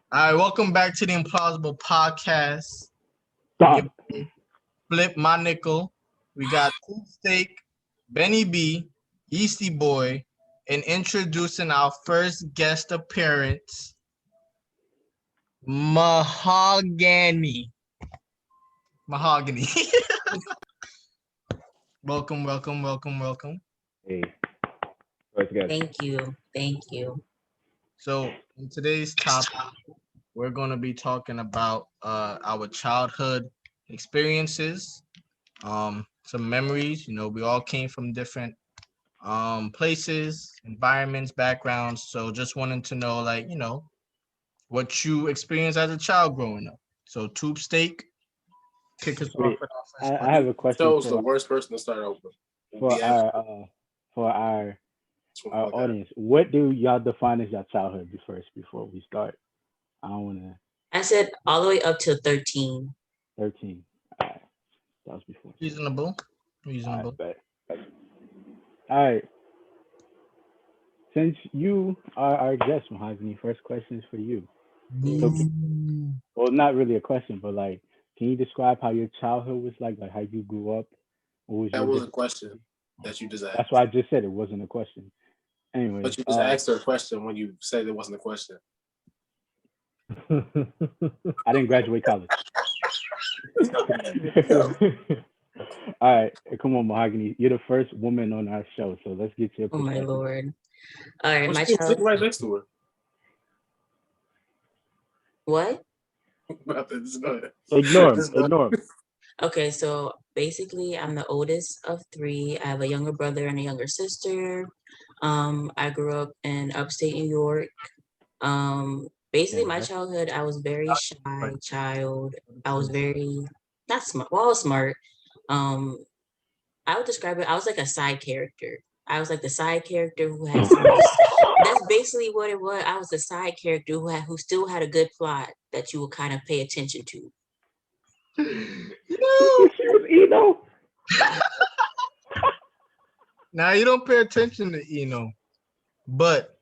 All right, welcome back to the Implausible podcast. Stop. Flip my nickel. We got Two Steak, Benny B, Yeasty Boy, and introducing our first guest appearance, Mahogany. Welcome. Hey, let's go. Thank you. So in today's topic, we're going to be talking about our childhood experiences, some memories. You know, we all came from different places, environments, backgrounds. So just wanted to know, like, you know, what you experienced as a child growing up. So Tube Steak, kick us off Wait, with our first I have a question Joe's the worst person to start over. for our audience. What do y'all define as your childhood before we start? I don't want to. I said all the way up to 13. 13. All right. That was before. Reasonable. All right. Since you are our guest, Mahogany, first question is for you. So, well, not really a question, but like, can you describe how your childhood was like how you grew up? That was a question that you just asked. That's why I just said it wasn't a question. Anyway. But you just asked her a question when you said it wasn't a question. I didn't graduate college. All right, come on, Mahogany. You're the first woman on our show, so let's get your Oh my lord! All right, my child. Right next to her. What? Ignore him. Okay, so basically, I'm the oldest of 3. I have a younger brother and a younger sister. I grew up in upstate New York. Basically, my childhood, I was very shy child. I was very not smart. Well, I was smart. I would describe it. I was like a side character. I was like the side character who had some. That's basically what it was. I was a side character who still had a good plot that you would kind of pay attention to. She was Eno. Now you don't pay attention to Eno, but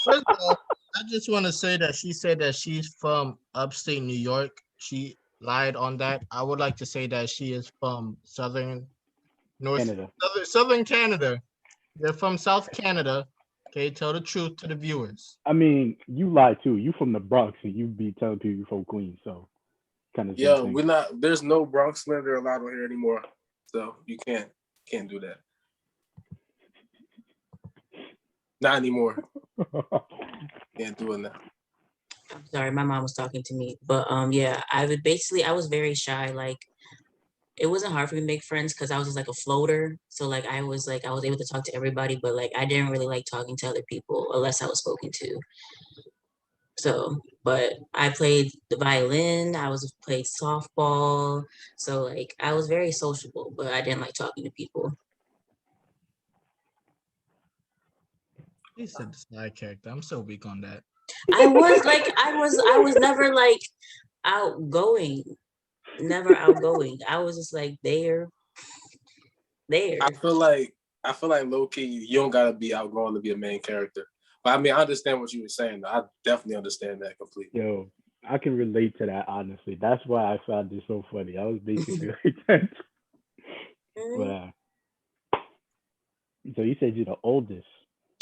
first of all, I just want to say that she said that she's from upstate New York. She lied on that. I would like to say that she is from southern Canada. They're from South Canada. Okay, tell the truth to the viewers. I mean, you lie too. You from the Bronx and you be telling people you from Queens, so kind of. Yeah, we're not. There's no Bronx slander allowed on here anymore, so you can't do that. Not anymore. Can't do it now. I'm sorry, my mom was talking to me, but yeah, I was very shy. Like, it wasn't hard for me to make friends because I was just like a floater. So like I was able to talk to everybody, but like I didn't really like talking to other people unless I was spoken to. So, but I played the violin. I played softball. So like I was very sociable, but I didn't like talking to people. He said the side character. I'm so weak on that. I was never like outgoing. Never outgoing. I was just like there. I feel like low key, you don't gotta be outgoing to be a main character. But I mean, I understand what you were saying. I definitely understand that completely. Yo, I can relate to that honestly. That's why I found this so funny. I was basically like that. But so you said you're the oldest.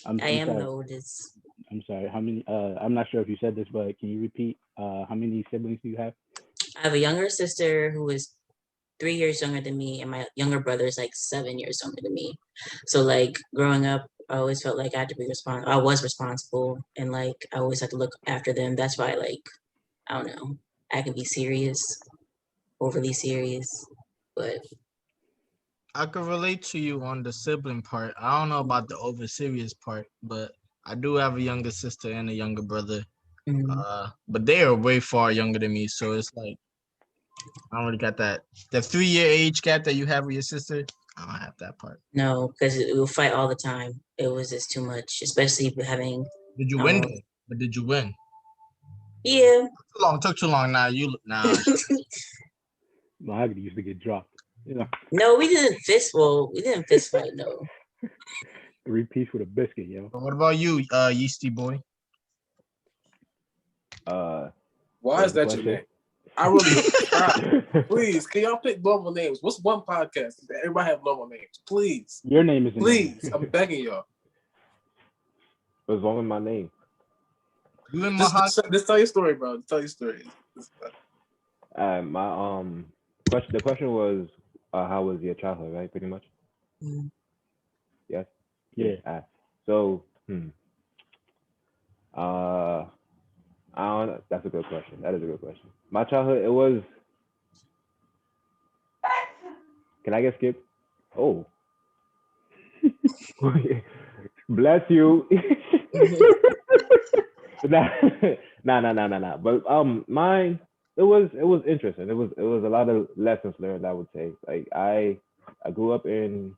I am the oldest. I'm sorry. How many? I'm not sure if you said this, but can you repeat? How many siblings do you have? I have a younger sister who is 3 years younger than me, and my younger brother is like 7 years younger than me. So like growing up, I always felt like I had to be responsible. I was responsible, and like I always had to look after them. That's why, like, I don't know, I can be serious, overly serious, but I could relate to you on the sibling part. I don't know about the over serious part, but I do have a younger sister and a younger brother. But they are way far younger than me, so it's like I don't really got that. The 3-year age gap that you have with your sister, I don't have that part. No, because we would fight all the time. It was just too much, especially having. Did you win though? But did you win? Yeah. Too long. Took too long. Nah. Mahogany used to get dropped. You know, No, we didn't fist. Well, we didn't fist fight. No. 3-piece with a biscuit, yo. But what about you, Yeasty boy? Why is that your name? I really please, can y'all pick normal names? What's one podcast? Everybody have normal names. Please. Your name is please. I'm begging y'all. As long as my name. You and just tell your story, bro. Just tell your story. The question was how was your childhood, right? Pretty much. Mm. Yes. Yeah. So I don't know. That's a good question. That is a good question. My childhood, it was. Can I get skipped? Oh. Bless you. Nah. But mine, it was interesting. It was a lot of lessons learned, I would say. Like I grew up in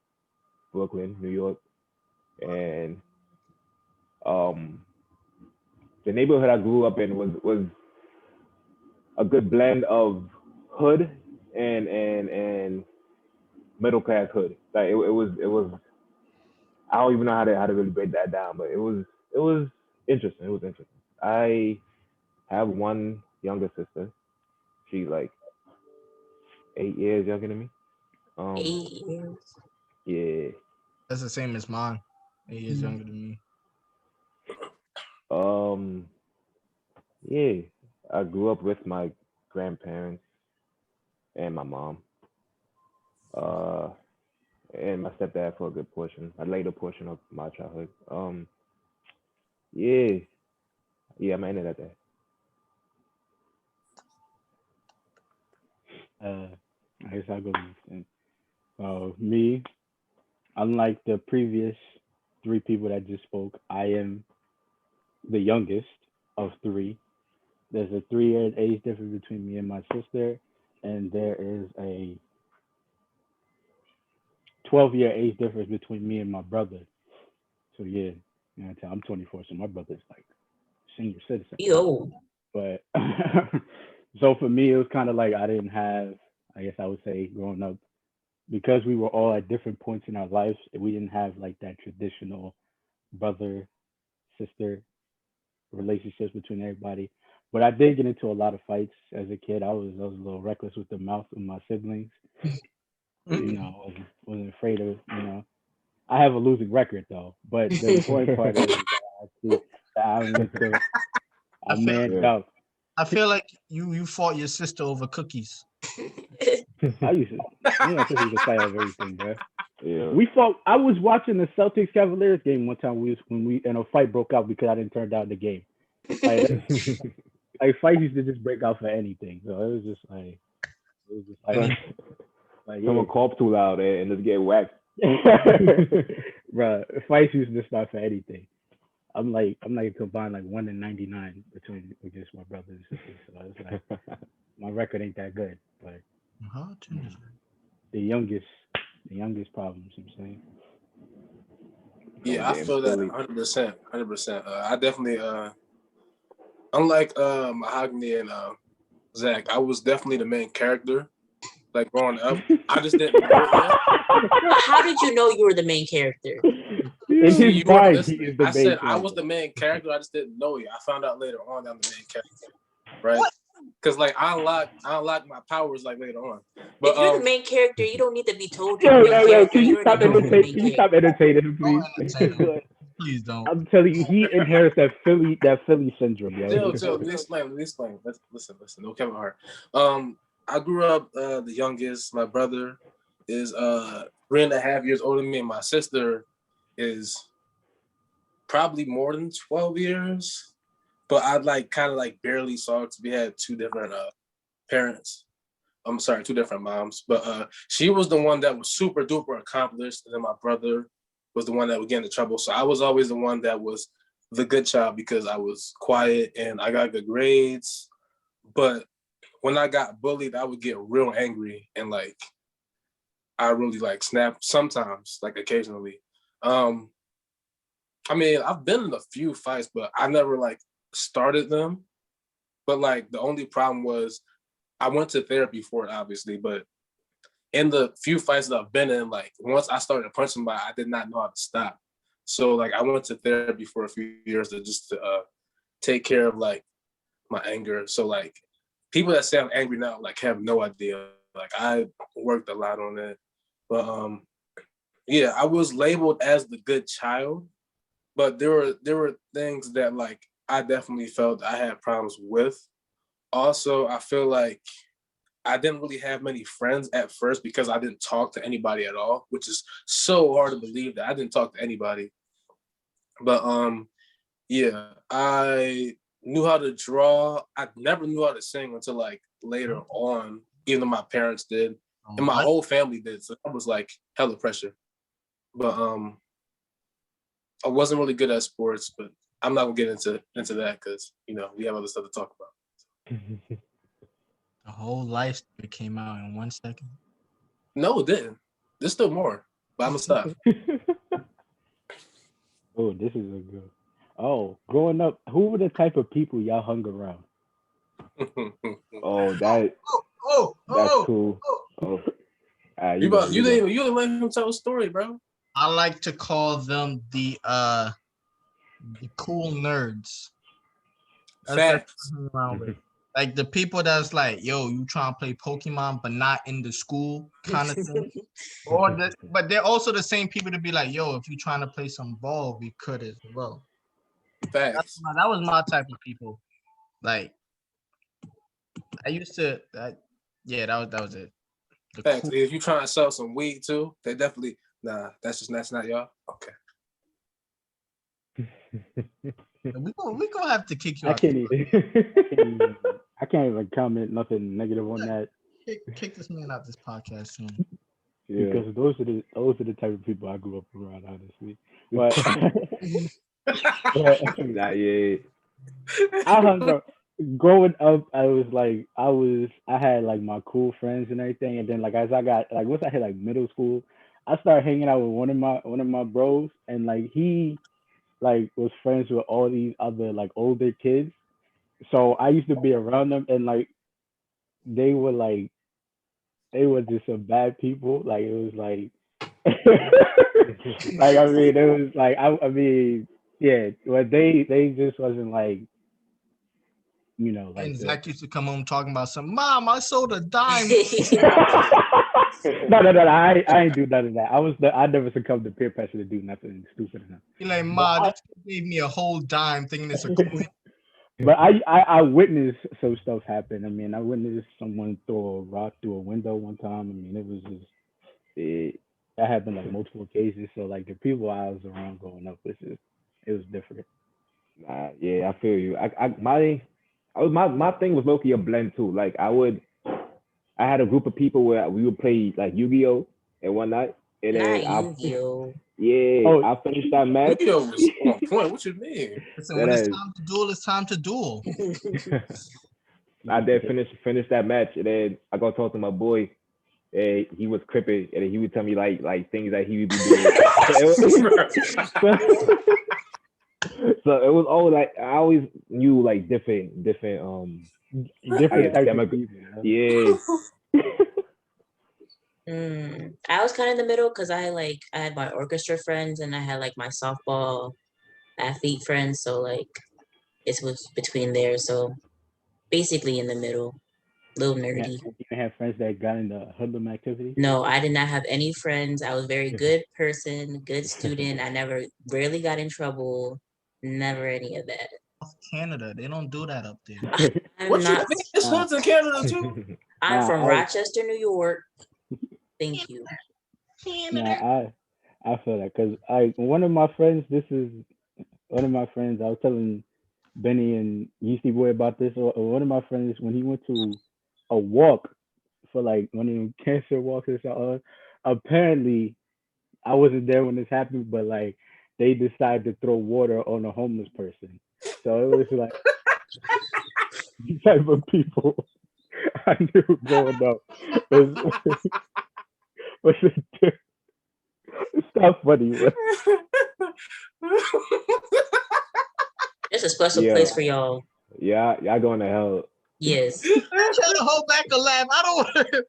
Brooklyn, New York, and the neighborhood I grew up in was a good blend of hood and middle class hood. Like it was I don't even know how to really break that down, but it was interesting. It was interesting. I have one younger sister. She's like 8 years younger than me. 8 years. Yeah. That's the same as mine. 8 years younger than me. Yeah. I grew up with my grandparents and my mom. And my stepdad for a later portion of my childhood. Yeah, I'm ending at that. I guess I'll go next. Me, unlike the previous 3 people that just spoke, I am the youngest of 3. There's a 3-year age difference between me and my sister, and there is a 12-year age difference between me and my brother. So yeah, I'm 24, so my brother's like senior citizen. Yo. But so for me, it was kind of like I didn't have, I guess I would say, growing up, because we were all at different points in our lives. We didn't have like that traditional brother sister relationships between everybody. But I did get into a lot of fights as a kid. I was a little reckless with the mouth with my siblings. Wasn't afraid of, I have a losing record though. But the important part is that I manned up. I feel like you fought your sister over cookies. I used to, sister used to fight over everything, bro. Yeah. We fought. I was watching the Celtics Cavaliers game one time. When a fight broke out because I didn't turn down the game. Like fights used to just break out for anything. So it was just like someone cough too loud and just get whacked. Bro, fights used to start for anything. I'm like combined like 1 in 99 against my brothers and sisters. So it's like my record ain't that good, but the youngest problems. I'm saying. Yeah, I feel that 100%. 100%. I definitely unlike Mahogany and Zach, I was definitely the main character. Like growing up, I just didn't know it yet. How did you know you were the main character? In his mind, he is the I said character. I was the main character. I just didn't know it. I found out later on that I'm the main character, right? Because like I unlock my powers like later on. But if you're the main character, you don't need to be told Yo, you're the main character. can you stop entertaining him, please? Please don't. I'm telling you, he inherits that Philly syndrome, yo. Let me explain. Listen. No Kevin Hart. I grew up the youngest. My brother is 3.5 years older than me, and my sister is probably more than 12 years. But I kind of barely saw it because we had 2 different parents. I'm sorry, 2 different moms. But she was the one that was super duper accomplished, and then my brother was the one that would get into trouble. So I was always the one that was the good child because I was quiet and I got good grades. But when I got bullied, I would get real angry and I really like snap sometimes, like occasionally. I mean, I've been in a few fights, but I never like started them. But like the only problem was I went to therapy for it, obviously, but in the few fights that I've been in, like once I started punching somebody, I did not know how to stop. So like I went to therapy for a few years to just take care of like my anger. So like people that say I'm angry now like have no idea. Like I worked a lot on it. But yeah, I was labeled as the good child, but there were things that like I definitely felt I had problems with. Also, I feel like I didn't really have many friends at first because I didn't talk to anybody at all, which is so hard to believe that I didn't talk to anybody. But yeah, I knew how to draw. I never knew how to sing until like later on, even though my parents did. And my whole family did. So that was like hella pressure. But I wasn't really good at sports, but I'm not gonna get into that because you know we have other stuff to talk about. The whole life story came out in 1 second. No, it didn't. There's still more, but I'm gonna stop. Oh, this is a good. Oh, growing up, who were the type of people y'all hung around? Oh, that's cool. Oh, you didn't let him tell a story, bro. I like to call them the cool nerds. Facts. Like the people that's like, yo, you trying to play Pokemon, but not in the school kind of thing. But they're also the same people to be like, yo, if you trying to play some ball, we could as well. Facts. That was my type of people. Like, I used to, that was it. Facts. Cool. If you trying to sell some weed too, they definitely that's not y'all. Okay. we gonna have to kick you out. I can't even comment nothing negative on that. Kick this man out this podcast soon. Yeah. Because those are the type of people I grew up around, honestly. But I hung up. Growing up, I had like my cool friends and everything, and then like as I got like once I hit like middle school, I started hanging out with one of my bros, and like he like was friends with all these other like older kids. So I used to be around them, and like they were just some bad people. Like it was like like I mean it was like I mean yeah, but they just wasn't like, you know, like and Zach used to come home talking about some, Mom, I sold a dime. No, I ain't do none of that. I never succumbed to peer pressure to do nothing stupid enough. You're like, Ma, this gave me a whole dime thinking it's a coin. But I witnessed some stuff happen. I mean, I witnessed someone throw a rock through a window one time. I mean, it was just that happened like multiple occasions. So like the people I was around growing up, it was different. Yeah, I feel you. My thing was low-key a blend too. Like I had a group of people where we would play like Yu-Gi-Oh! And whatnot. And then Yu-Gi-Oh! I finished that match. Yu-Gi-Oh! Was on point. What you mean? Listen, when it's time to duel, it's time to duel. I did finish that match, and then I go talk to my boy. And he was crippin', and he would tell me like things that he would be doing. So it was all like I always knew like different types of people. Yeah. I was kind of in the middle because I had my orchestra friends and I had like my softball athlete friends, so like it was between there. So basically in the middle, little nerdy. You didn't have friends that got into hoodlum activity? No, I did not have any friends. I was a very good person, good student. I rarely got in trouble. Never any of that. Canada, they don't do that up there. It's hoods in Canada too. I'm from Rochester, New York. Thank you. Canada. I feel that because one of my friends, I was telling Benny and Yeasty Boy about this. Or one of my friends, when he went to a walk for like one of them cancer walks or something, apparently I wasn't there when this happened, but like they decided to throw water on a homeless person. So it was like the type of people I knew growing up. What's it? Stop funny. What? It's a special Yeah. place for y'all. Yeah, y'all going to hell. Yes. I'm trying to hold back a laugh. I don't want to.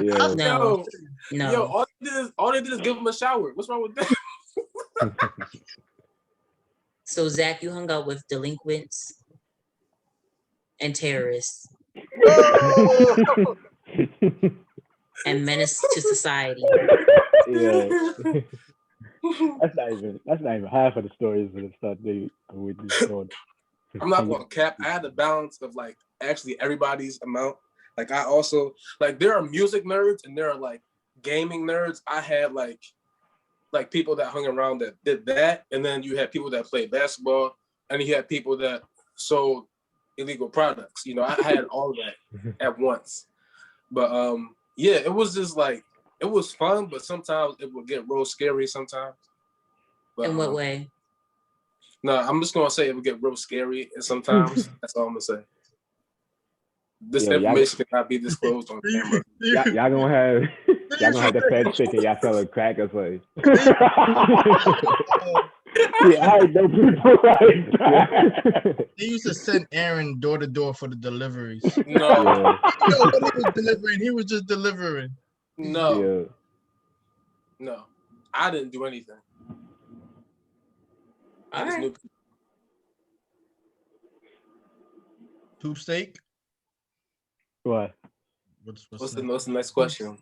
Yeah. No. Yo, No. all they did is give him a shower. What's wrong with that? So Zach, you hung out with delinquents and terrorists and menace to society. Yeah. That's not even half of the stories of the stuff they witnessed on. I'm not gonna cap. I had a balance of like actually everybody's amount. Like I also like there are music nerds and there are like gaming nerds. I had like people that hung around that did that, and then you had people that played basketball, and you had people that sold illegal products. You know, I had all of that at once. But yeah, it was just like it was fun, but sometimes it would get real scary sometimes. But, In what way? No, I'm just gonna say it would get real scary, and sometimes that's all I'm gonna say. This information cannot be disclosed on camera. Y'all gonna have the feds thinking y'all selling crack or something. Yeah, I know people like that. They used to send Aaron door to door for the deliveries. No, Yeah. No, what he was delivering, he was just delivering. no, Yeah. no. I didn't do anything. I just knew. Tube steak. What? What's the next question?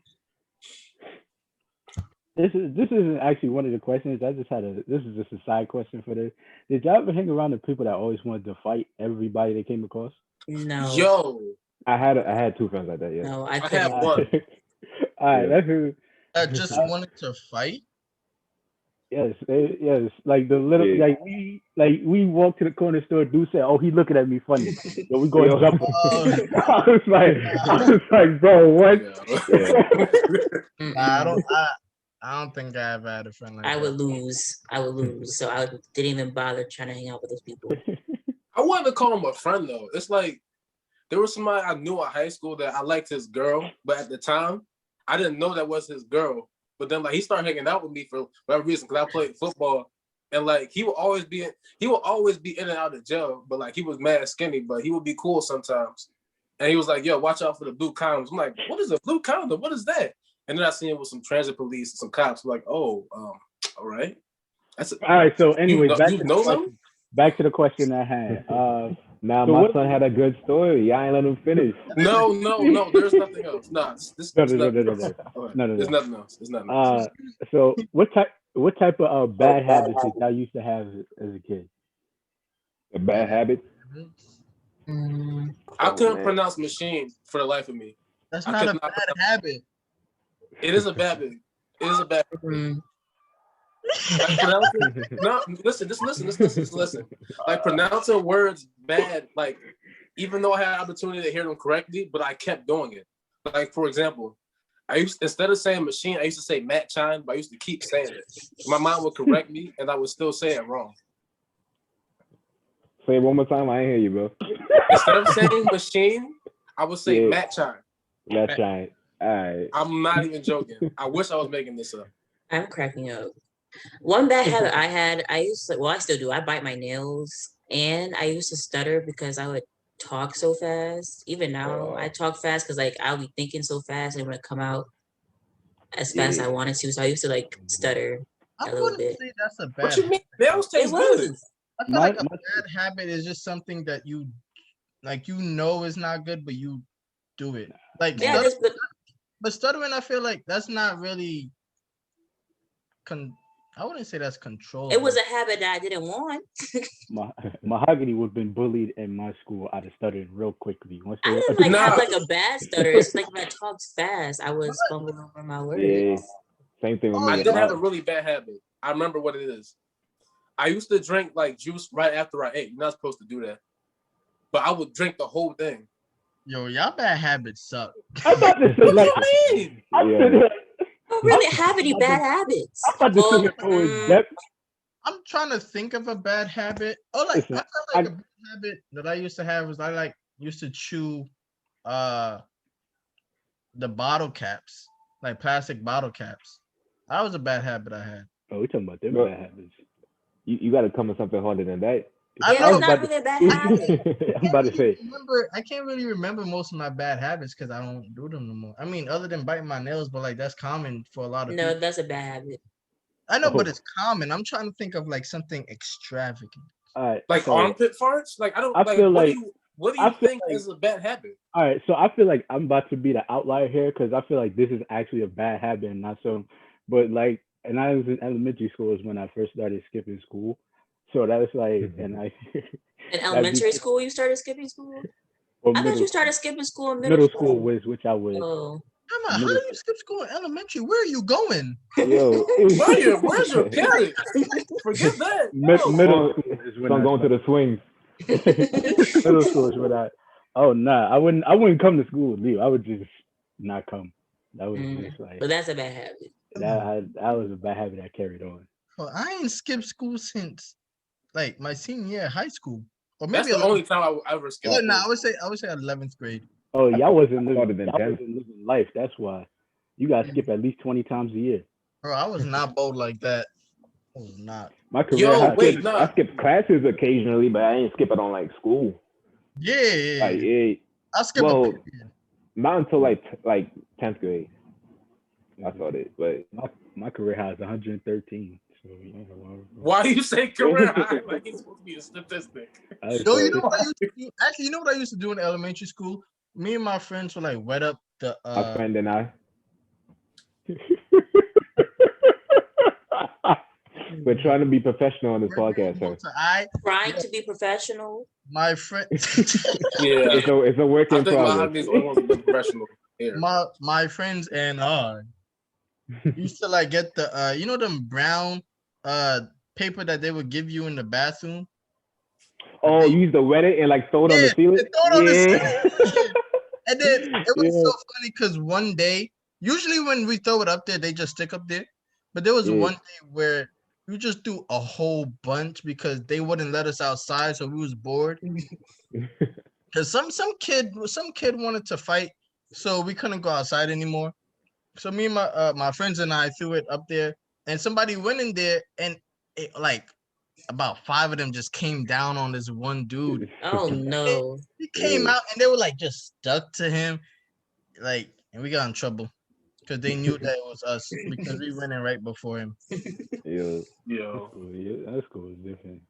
This isn't actually one of the questions. This is just a side question for this. Did y'all ever hang around the people that always wanted to fight everybody they came across? No. Yo, I had two friends like that. Yeah. No, I I had couldn't. one. All right, Yeah. that's who. That just wanted to fight. Yes, like the little, Yeah. we walked to the corner store. Dude said, "Oh, he looking at me funny." So we going to Yo. jump him. I was like, bro, what? Yeah. Nah, I don't think I ever had a friend like I that. would lose. So I didn't even bother trying to hang out with those people. I wanted to call him a friend though. It's like there was somebody I knew in high school that I liked his girl, but at the time I didn't know that was his girl. But then like he started hanging out with me for whatever reason because I played football, and like he would always be in and out of jail. But like he was mad skinny, but he would be cool sometimes. And he was like, "Yo, watch out for the blue condoms." I'm like, "What is a blue condom? What is that?" And then I seen it with some transit police and some cops. I'm like, "Oh, all right." All right. So, anyways, back to the question at hand. Now So my what- son had a good story. Y'all ain't let him finish. No. There's nothing else. Nah, No. There's nothing else. There's nothing else. So what type of bad habits did y'all used to have as a kid? A bad habit. I couldn't pronounce machine for the life of me. That's I not a could bad not- habit. It is a bad habit. It is a bad habit. Like pronouncing, no, listen. Like pronouncing words bad, like even though I had opportunity to hear them correctly, but I kept doing it. Like for example, instead of saying machine, I used to say Matt Chine, but I used to keep saying it. My mom would correct me, and I would still say it wrong. Say it one more time. I ain't hear you, bro. Instead of saying machine, I would say Matt Chine. That's right. All right. I'm not even joking. I wish I was making this up. I'm cracking up. One bad habit I had, I still do. I bite my nails, and I used to stutter because I would talk so fast. Even now, I talk fast because like I'll be thinking so fast and it would come out as fast as I wanted to. So I used to like stutter I a little wouldn't bit. say that's a bad. What you mean? Nails It taste good. was. I feel like a bad habit is just something that you is not good, but you do it. Like Yeah, but stuttering, I feel like that's not really. I wouldn't say that's control. It was a habit that I didn't want. Mahogany would have been bullied in my school out of stuttering real quickly. I didn't have like a bad stutter. It's like when I talked fast, I was fumbling over my words. Yeah. Same thing with me. I did have a really bad habit. I remember what it is. I used to drink like juice right after I ate. You're not supposed to do that. But I would drink the whole thing. Yo, y'all bad habits suck. I thought this was like. I don't really have any bad habits. I'm trying to think of a bad habit. Oh, like I felt like a bad habit that I used to have was I used to chew the bottle caps. like plastic bottle caps. That was a bad habit I had. Oh, we talking about them Bro, bad habits. you got to come with something harder than that. I Yeah, know. that's was not about really a bad to- habit. I'm about to say. I can't really remember most of my bad habits because I don't do them no more. I mean, other than biting my nails, but like that's common for a lot of No, people. that's a bad habit. I know, but Oh. it's common. I'm trying to think of like something extravagant. All right. Like so, armpit farts? Like I don't I like feel what like- do you what do I you feel think like- is a bad habit? All right, so I feel like I'm about to be the outlier here because I feel like this is actually a bad habit and not so. But like, and I was in elementary school is when I first started skipping school, so that was like, and I. In elementary school, you started skipping school? Or I thought you middle, started skipping school in middle school was which I was. Oh, Emma, how do Middle you skip school in elementary? Where are you going? Yo, Where's your parents? Forget that. No. Middle school is when So I'm I going to the swings. middle school is when I. Oh nah, I wouldn't come to school and leave. I would just not come. That was just like but that's a bad habit. that was a bad habit I carried on. Well, I ain't skipped school since like my senior year of high school, or That's maybe the only time I ever skipped. Oh, no, I would say 11th grade. Oh, y'all wasn't started living. in Y'all 10th. wasn't living life. That's why. You guys skip at least 20 times a year. Bro, I was not bold like that. I was not. My career. Yo, high, wait, no. I skip classes occasionally, but I ain't skip it on like school. Yeah. Like, yeah, I skip well, a period. not until like 10th grade. I started, but my career high is 113. So Why do you say career high? Like it's supposed to be a statistic. Yo, you know what I used to do? Actually, you know what I used to do in elementary school? Me and my friends would like wet up the my friend and I, we're trying to be professional on this podcast, sir. Trying to be professional. My friend Yeah. It's a work I in think my progress. hobbies almost a bit professional here. my friends and I used to like get the you know them brown paper that they would give you in the bathroom. Oh, you used to wet it and like throw it on the ceiling? Throw it on the ceiling. And then it was so funny because one day, usually when we throw it up there, they just stick up there. But there was one day where we just threw a whole bunch because they wouldn't let us outside, so we was bored. Because some kid wanted to fight, so we couldn't go outside anymore. So me and my friends and I threw it up there, and somebody went in there, and it, like about 5 of them just came down on this one dude. Oh no. He came out and they were like just stuck to him, like, and we got in trouble because they knew that it was us because we went in right before him. Yeah. Yo. That's cool. It's different.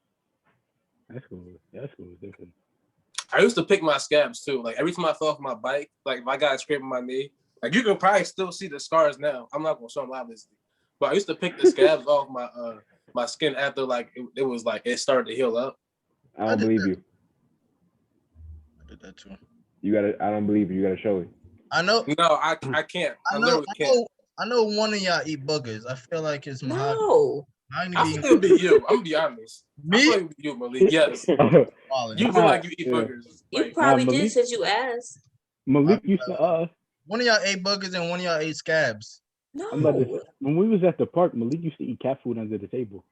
That's cool. That's cool. It's different. I used to pick my scabs too. Like every time I fell off my bike, like if I got scraping my knee, like you can probably still see the scars now. I'm not gonna show them obviously, but I used to pick the scabs off my my skin after like it was like it started to heal up. I don't believe you. I did that too. I don't believe you. You gotta show it. I know. No, I can't. I literally can't. I know one of y'all eat boogers. I feel like it's my. No. I think it'll be you. I'm gonna be honest. Me? I feel like it'll be you, Malik. Yes. You feel like you eat boogers. You Like, probably did Malik- since you asked. Malik used to One of y'all ate boogers and one of y'all ate scabs. No. I'm about to, when we was at the park, Malik used to eat cat food under the table.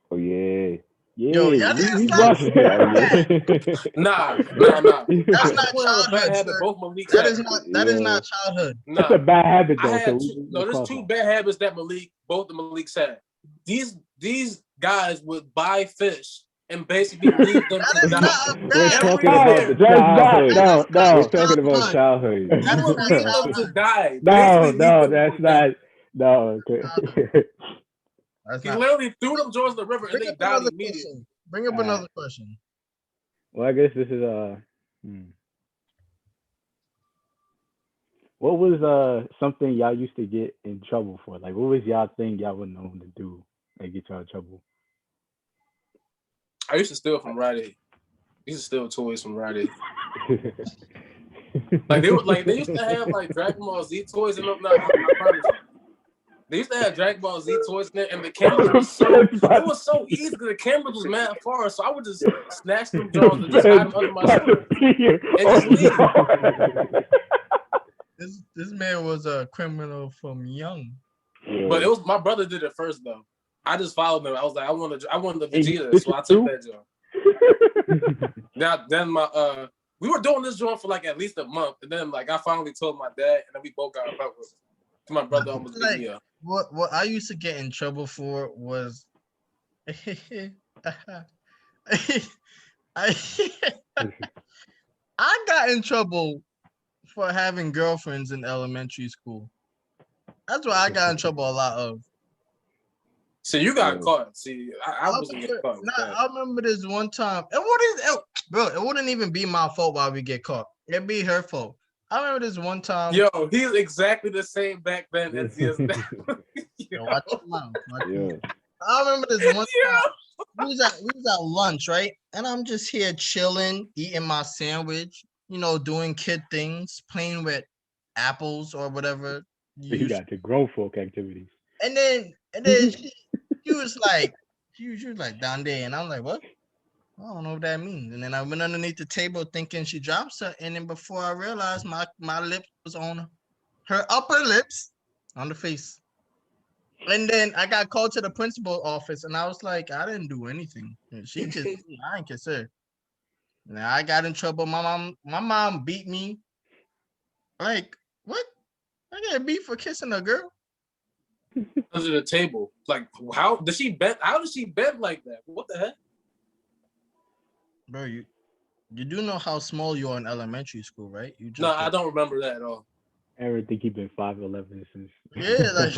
Oh yeah. Yeah, Yo, y'all didn't we stop watched that. nah. That's not Well, bad childhood. habit. Sir. Both Malik That had. is not childhood. Nah. That's a bad habit I though. had there's two bad habits that both the Malik's had. These guys would buy fish and basically leave them That to is die. not a We're bad talking habit. about the childhood. No. We're talking about childhood. That You is would not leave them childhood. to die. No, Basically leave them that's to die. not. No, okay. That's He not. literally threw them towards the river and Bring they up died another immediately. question. Bring up another question. Well, I guess this is What was something y'all used to get in trouble for? Like, what was y'all thing y'all were known to do that get y'all in trouble? I used to steal from Rite Aid. I used to steal toys from Rite Aid. Like they used to have like Dragon Ball Z toys in them. No, I promise you. They used to have Dragon Ball Z toys in there, and the cameras was so easy because the cameras was mad far, so I would just snatch them drawers and just hide them under my shirt and just leave. This man was a criminal from young. But it was my brother did it first though. I just followed him. I was like, I wanted the Vegeta, so I took that job. Then we were doing this joint for like at least a month, and then like I finally told my dad, and then we both got in trouble. My brother almost beat Like me up. what I used to get in trouble for was I I got in trouble for having girlfriends in elementary school. That's what I got in trouble a lot of. See, you got caught. See, I wasn't getting caught with that. I remember this one time. Bro, it wouldn't even be my fault why we get caught. It'd be her fault. I remember this one time. Yo, he's exactly the same back then as he is now. Yo, watch your mouth. I remember this one time. We was at lunch, right? And I'm just here chilling, eating my sandwich, doing kid things, playing with apples or whatever. You got the grown folk activities. And then she was like, down there, and I'm like, what? I don't know what that means. And then I went underneath the table thinking she dropped something, and before I realized my lips was on her upper lips on the face. And then I got called to the principal office, and I was like, I didn't do anything. And she kissed me. I didn't kiss her. And I got in trouble. My mom beat me. Like, what? I got beat for kissing a girl? Under the table. Like, how did she bend? How did she bend like that? What the heck? Bro, you do know how small you are in elementary school, right? No, I don't remember that at all. Aaron think he been 5'11" since. Yeah, like,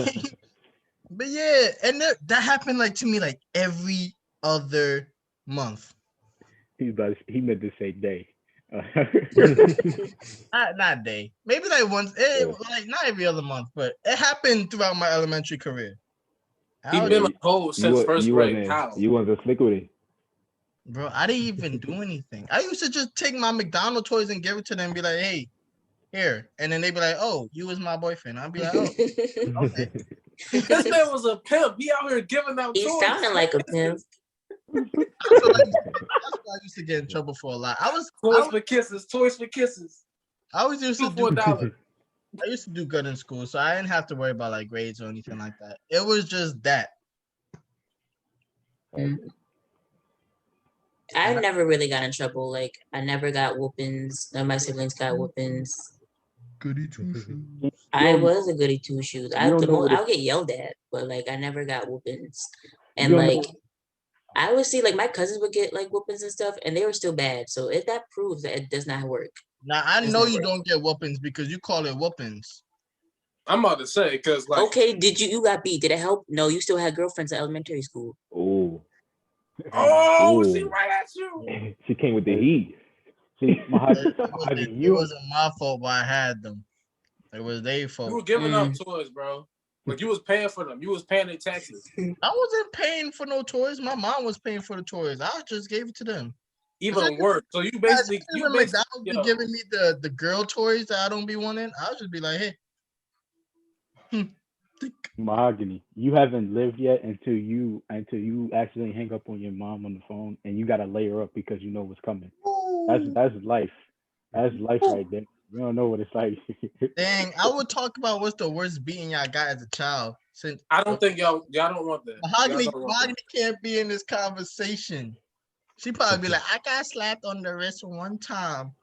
but yeah, and that happened like to me like every other month. He meant to say day. Not day. Maybe like once, like not every other month, but it happened throughout my elementary career. He's been like cold since first grade. How? You wasn't slick with it. Bro, I didn't even do anything. I used to just take my McDonald's toys and give it to them and be like, hey, here. And then they'd be like, oh, you was my boyfriend. I'd be like, oh, okay. This man was a pimp. He out here giving out toys. He sounded like a pimp. That's what I used to get in trouble for a lot. Toys for kisses. I always used to do $4. I used to do good in school, so I didn't have to worry about like grades or anything like that. It was just that. I never really got in trouble. Like, I never got whoopings. None of my siblings got whoopings. Goody two shoes. I was a goody two shoes. I'll get yelled at, but like I never got whoopings. And like I would see like my cousins would get like whoopings and stuff, and they were still bad. So that proves that it does not work. Now I know you don't get whoopings because you call it whoopings. I'm about to say because like okay, you got beat? Did it help? No, you still had girlfriends at elementary school. She right at you. She came with the heat. It wasn't my fault why I had them. It was their fault. You were giving up toys, bro. Like you was paying for them. You was paying their taxes. I wasn't paying for no toys. My mom was paying for the toys. I just gave it to them. Even worse. So you basically McDonald's be giving me the girl toys that I don't be wanting. I'll just be like, hey. Mahogany, you haven't lived yet until you accidentally hang up on your mom on the phone and you gotta lay her up because you know what's coming. That's life. That's life right there. You don't know what it's like. Dang, I would talk about what's the worst beating y'all got as a child. Since I don't think y'all don't want that. Mahogany can't be in this conversation. She probably be like, I got slapped on the wrist one time.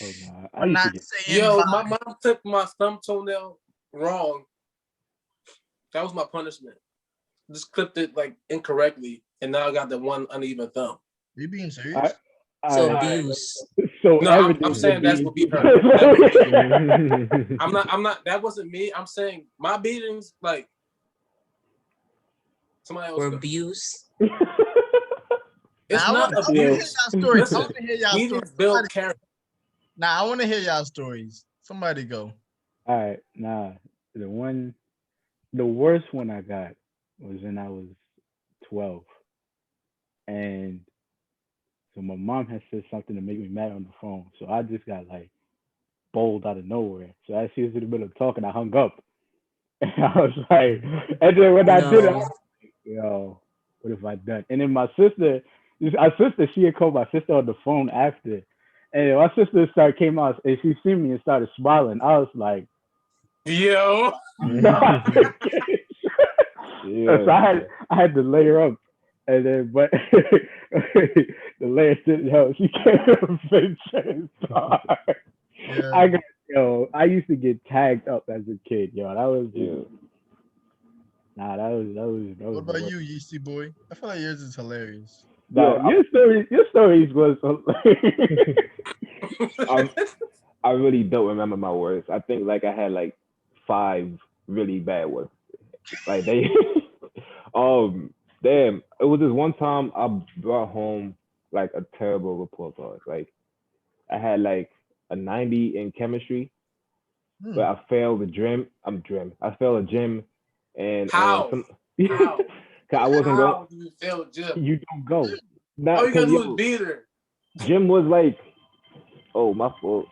Oh, nah. I'm not saying my mom took my thumb toenail wrong. That was my punishment. Just clipped it like incorrectly, and now I got the one uneven thumb. You being serious? Abuse. So no, I'm saying that's what beat her. I'm not. That wasn't me. I'm saying my beatings, like somebody else. Or abuse. It's not abuse. I want to hear y'all stories. Build character. Nah, I want to hear y'all stories. Somebody go. All right, nah. The worst one I got was when I was 12, and so my mom had said something to make me mad on the phone. So I just got like bold out of nowhere. So as she was in the middle of talking, I hung up. And I was like, and then when I did it, I was like, yo, what have I done? And then my sister, she had called my sister on the phone after. And my sister came out and she seen me and started smiling. I was like, yo. So I had to lay her up. And then, but the last didn't help. She came up and I got Yo, I used to get tagged up as a kid. Yo, that was Yeah. nah. That was What the about worst. you, Yeasty boy? I feel like yours is hilarious. Nah, Yo, your stories was. I really don't remember my words. I think like I had like 5 really bad ones. Like they, damn. It was this one time I brought home like a terrible report card. Like I had like a 90 in chemistry, but Hmm. I failed the gym. I failed a gym, and How? some. How? 'Cause I wasn't going. How do you fail gym? You don't go. All Not you gotta because do is yo, be there. gym was like, oh my fault.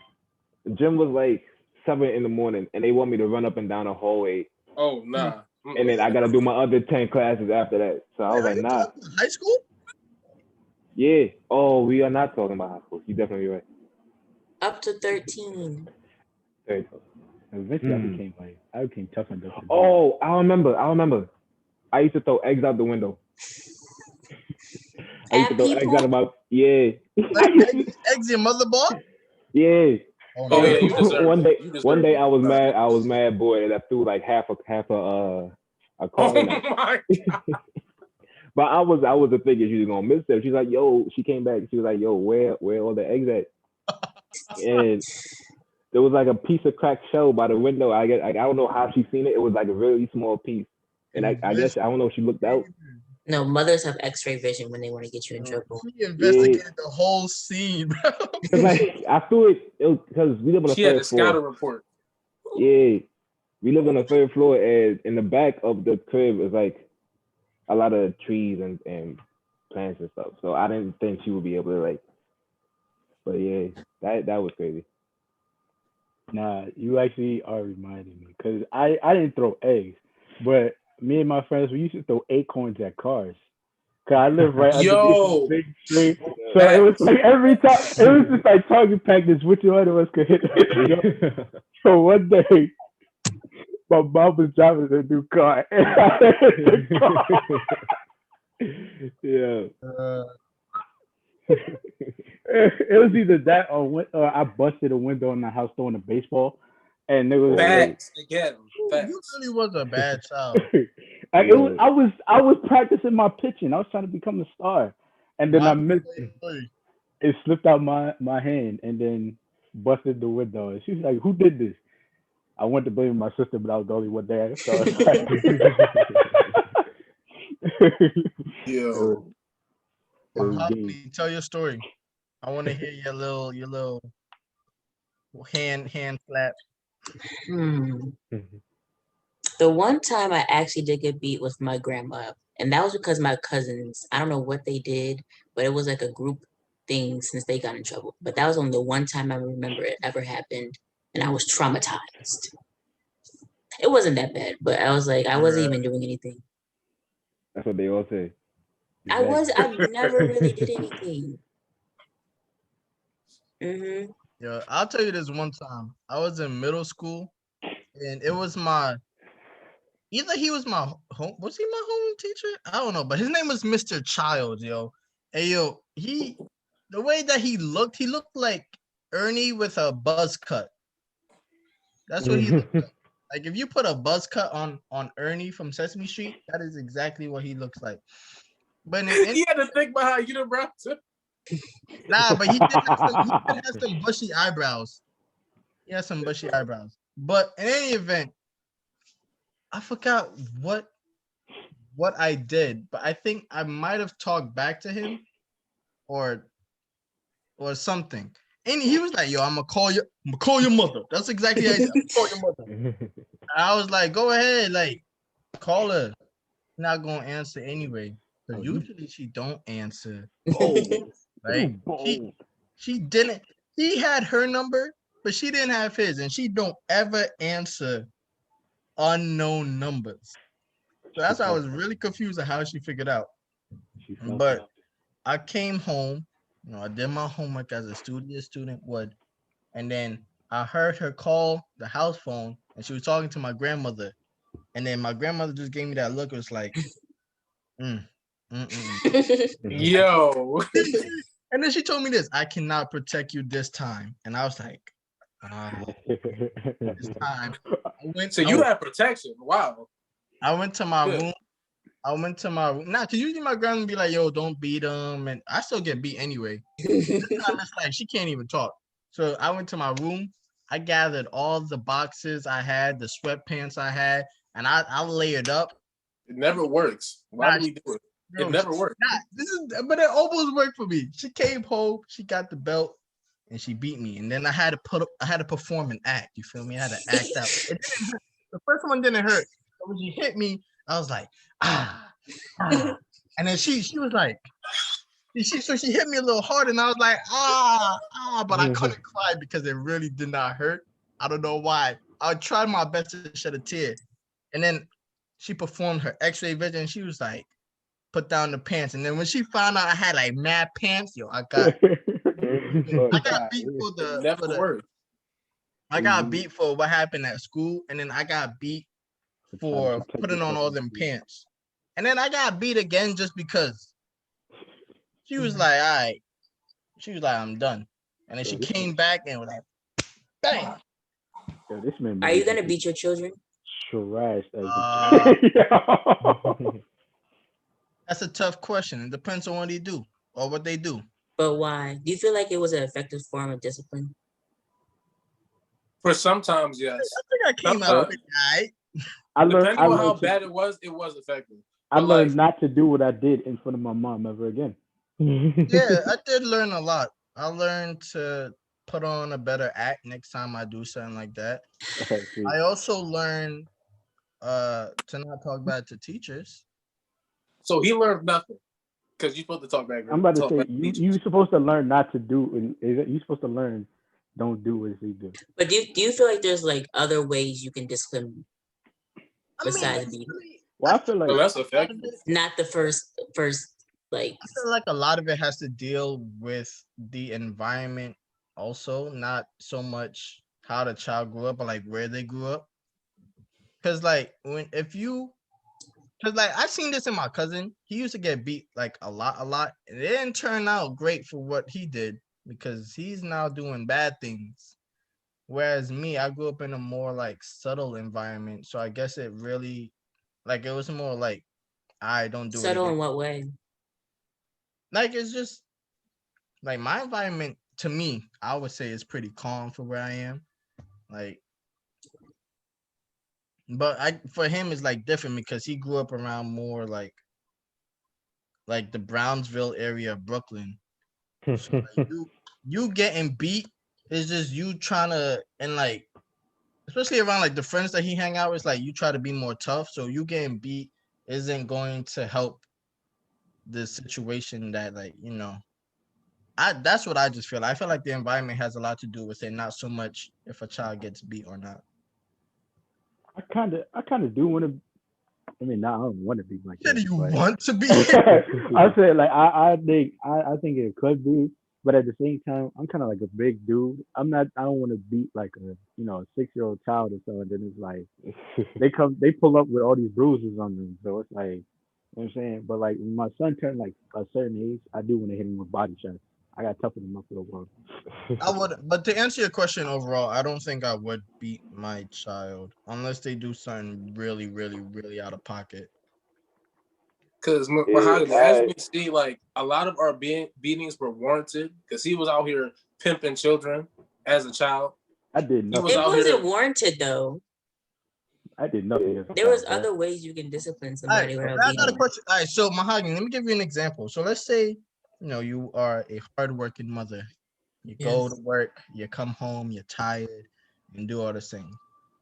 Gym was like 7 in the morning, and they want me to run up and down the hallway, Oh nah. and then I gotta do my other 10 classes after that. So I Wait, was are like, you nah, talking high school? yeah. Oh, we are not talking about high school. You definitely right. Up to 13. Very close. Eventually, I became tough enough to do that. Oh, I remember. I used to throw eggs out the window. I used to At throw eggs out of people? my yeah, Eggs your mother bought? yeah. Oh Oh no. yeah, you deserve one it. day, You deserve one day it. I was Nah. mad. I was mad boy that I threw like a Oh carton out. my. But I was thinking she was gonna miss them. She's like, yo, she came back. She was like, yo, where all the eggs at? And there was like a piece of cracked shell by the window. I guess I don't know how she seen it. It was like a really small piece. And I guess I don't know if she looked out. No, mothers have X-ray vision when they want to get you in trouble. He Yeah. investigated the whole scene, bro. Cause like I threw it because we live on the She had the third floor. scouter report. Yeah. We live on the third floor, and in the back of the crib is like a lot of trees and plants and stuff. So I didn't think she would be able to like. But yeah, that was crazy. Nah, you actually are reminding me because I didn't throw eggs, but me and my friends we used to throw acorns at cars. Cause I live right underneath this Yo. big tree, so it was like every time it was just like target practice. Which one of us could hit it? So one day, my mom was driving a new car, and I hit the car. Yeah. It was either that or I busted a window in the house throwing a baseball, and it was like Facts again. You Facts. really was a bad child. I was practicing my pitching. I was trying to become a star, and then I missed. It slipped out my hand, and then busted the window. And she was like, "Who did this?" I went to blame my sister, but I was the only one there. So it's like, Yo. it was Mahogany, tell your story. I want to hear your little hand slap. Hmm. The one time I actually did get beat with my grandma, and that was because my cousins, I don't know what they did, but it was like a group thing since they got in trouble. But that was only the one time I remember it ever happened, and I was traumatized. It wasn't that bad, but I was like, I wasn't even doing anything. That's what they all say. I never really did anything. Mm-hmm. Yeah, I'll tell you this one time. I was in middle school, and it was either he was my home. Was he my home teacher? I don't know, but his name was Mr. Child, yo. Hey, yo, the way that he looked like Ernie with a buzz cut. That's what he looked like. Like if you put a buzz cut on Ernie from Sesame Street, that is exactly what he looks like. But He had to think about how you know, bro. nah, but he did have some bushy eyebrows. He has some bushy eyebrows. But in any event, I forgot what I did, but I think I might have talked back to him or something. And he was like, "Yo, I'm gonna call your mother." That's exactly how he said, "I'm gonna call your mother." And I was like, "Go ahead, like call her." Not gonna answer anyway, because usually she don't answer. Right? She didn't. He had her number, but she didn't have his, and she don't ever answer unknown numbers. So that's why I was really confused at how she figured out. But I came home, I did my homework as a studious student would, and then I heard her call the house phone, and she was talking to my grandmother, and then my grandmother just gave me that look. It was like, Yo. And then she told me this: "I cannot protect you this time," and I was like, This time, So you had protection. Wow. I went to my Good. room. I went to my room. Nah, cause usually my grandma be like, "Yo, don't beat him," and I still get beat anyway. This time it's like she can't even talk. So I went to my room. I gathered all the boxes I had, the sweatpants I had, and I layered up. It never works. Why Nah, do we do it? Bro, It never works. nah, but it almost worked for me. She came home, she got the belt, and she beat me. And then I had to perform an act. You feel me? I had to act out. It didn't hurt. The first one didn't hurt. But when she hit me, I was like, ah. And then she was like, so she hit me a little hard, and I was like, but I couldn't cry because it really did not hurt. I don't know why. I tried my best to shed a tear. And then she performed her x-ray vision, and she was like, put down the pants. And then when she found out I had like mad pants, I got beat for I got beat for what happened at school, and then I got beat for putting on all them pants. And then I got beat again just because she was like, all right. She was like, I'm done. And then she came back and was like, bang. Yo, this man Are you gonna beat your children? Trash. That's a tough question. It depends on what they do or what they do. But why? Do you feel like it was an effective form of discipline? For sometimes, yes. I think I came out with it. Depending on how bad it was effective. I learned not to do what I did in front of my mom ever again. Yeah, I did learn a lot. I learned to put on a better act next time I do something like that. I also learned to not talk bad to teachers. So he learned nothing because you're supposed to talk back. I'm about to say you're supposed to learn not to do, and you're supposed to learn don't do as he do. But do you feel like there's like other ways you can discipline besides beating? Well, I feel like that's effective. Not the first like. I feel like a lot of it has to deal with the environment also, not so much how the child grew up, but like where they grew up. Because like I seen this in my cousin. He used to get beat like a lot. And it didn't turn out great for what he did because he's now doing bad things. Whereas me, I grew up in a more like subtle environment. So I guess it really, like, it was more like, I don't do it. Subtle in what way? Like, it's just like my environment to me, I would say is pretty calm for where I am. Like, but for him it's like different because he grew up around more like the Brownsville area of Brooklyn. So like you getting beat is just you trying to, and like especially around like the friends that he hang out with, like you try to be more tough. So you getting beat isn't going to help the situation that that's what I just feel. I feel like the environment has a lot to do with it, not so much if a child gets beat or not. I kind of do want to. I mean, I don't want to be like that. You want to be? I said like I think it could be, but at the same time, I'm kind of like a big dude. I don't want to beat like a 6-year-old child or so, and then it's like they pull up with all these bruises on them. So it's like, you know what I'm saying. But like when my son turned like a certain age, I do want to hit him with body shots. I got toughen him up for the world. I would, but to answer your question overall, I don't think I would beat my child unless they do something really, really, really out of pocket. Because as we see, like a lot of our beatings were warranted because he was out here pimping children as a child. I did nothing. It wasn't warranted though. I did nothing. There was other ways you can discipline somebody. I got a question. All right, so Mahogany, let me give you an example. So let's say you are a hardworking mother. You go to work, you come home, you're tired, and do all this thing.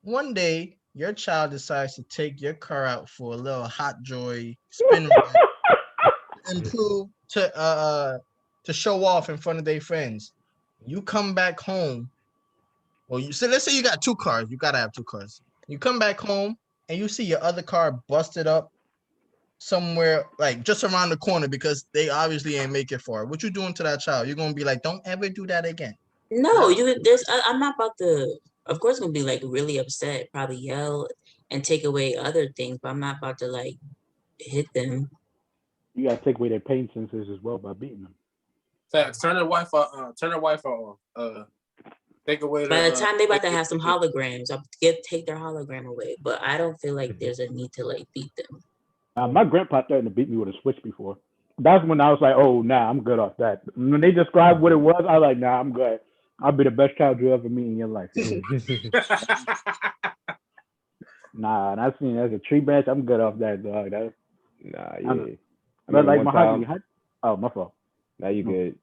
One day, your child decides to take your car out for a little hot joy spin ride, improve to show off in front of their friends. You come back home. Well, let's say you got 2 cars. You gotta have 2 cars. You come back home and you see your other car busted up somewhere like just around the corner because they obviously ain't make it far. What you doing to that child? You're gonna be like, don't ever do that again. No, I'm not about to. Of course, gonna be like really upset, probably yell and take away other things, but I'm not about to like hit them. You gotta take away their pain sensors as well by beating them. Facts. Turn their Wi-Fi on. Take away By their. the time they about to have some holograms, I'll take their hologram away. But I don't feel like there's a need to like beat them. My grandpa threatened to beat me with a switch before. That's when I was like, oh, nah, I'm good off that. When they described what it was, I was like, nah, I'm good. I'll be the best child you ever meet in your life. Nah, and I seen as a tree branch, I'm good off that, dog. Nah, I yeah. but like one Mahogany, time, oh, my fault. now you good.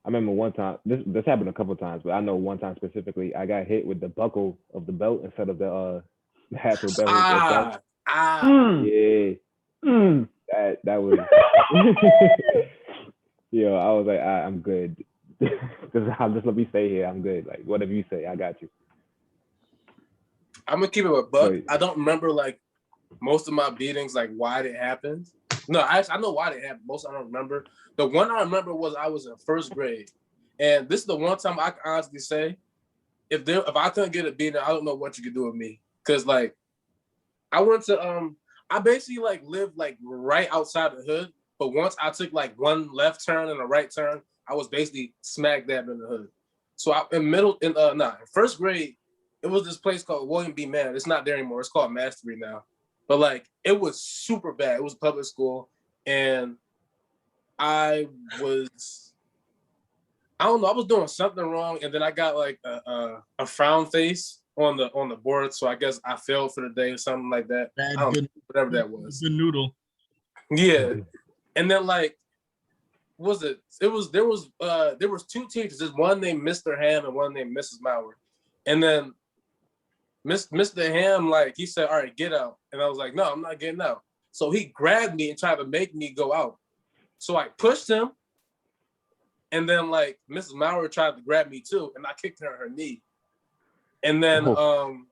I remember one time. This happened a couple times, but I know one time specifically, I got hit with the buckle of the belt instead of the actual belt itself. Yeah, Mm. that was. Yo, I was like, I'm good. Just let me stay here. I'm good. Like whatever you say, I got you. I'm gonna keep it a buck. Wait. I don't remember like most of my beatings, like why it happened. No, I know why it happened. Most I don't remember. The one I remember was I was in first grade, and this is the one time I can honestly say, if I couldn't get a beating, I don't know what you could do with me. Cause like I went to I basically like lived like right outside the hood, but once I took like one left turn and a right turn, I was basically smack dab in the hood. So in first grade, it was this place called William B. Mann. It's not there anymore. It's called Mastery now. But like it was super bad. It was a public school, and I don't know, I was doing something wrong, and then I got like a frown face on the board. So I guess I failed for the day or something like that. I don't know, whatever that was. Good noodle. Yeah. And then like there was two teachers. There's one named Mr. Ham and one named Mrs. Mauer. And then Mr. Ham, like he said, all right, get out. And I was like, no, I'm not getting out. So he grabbed me and tried to make me go out. So I pushed him. And then like Mrs. Mauer tried to grab me too, and I kicked her in her knee. And then you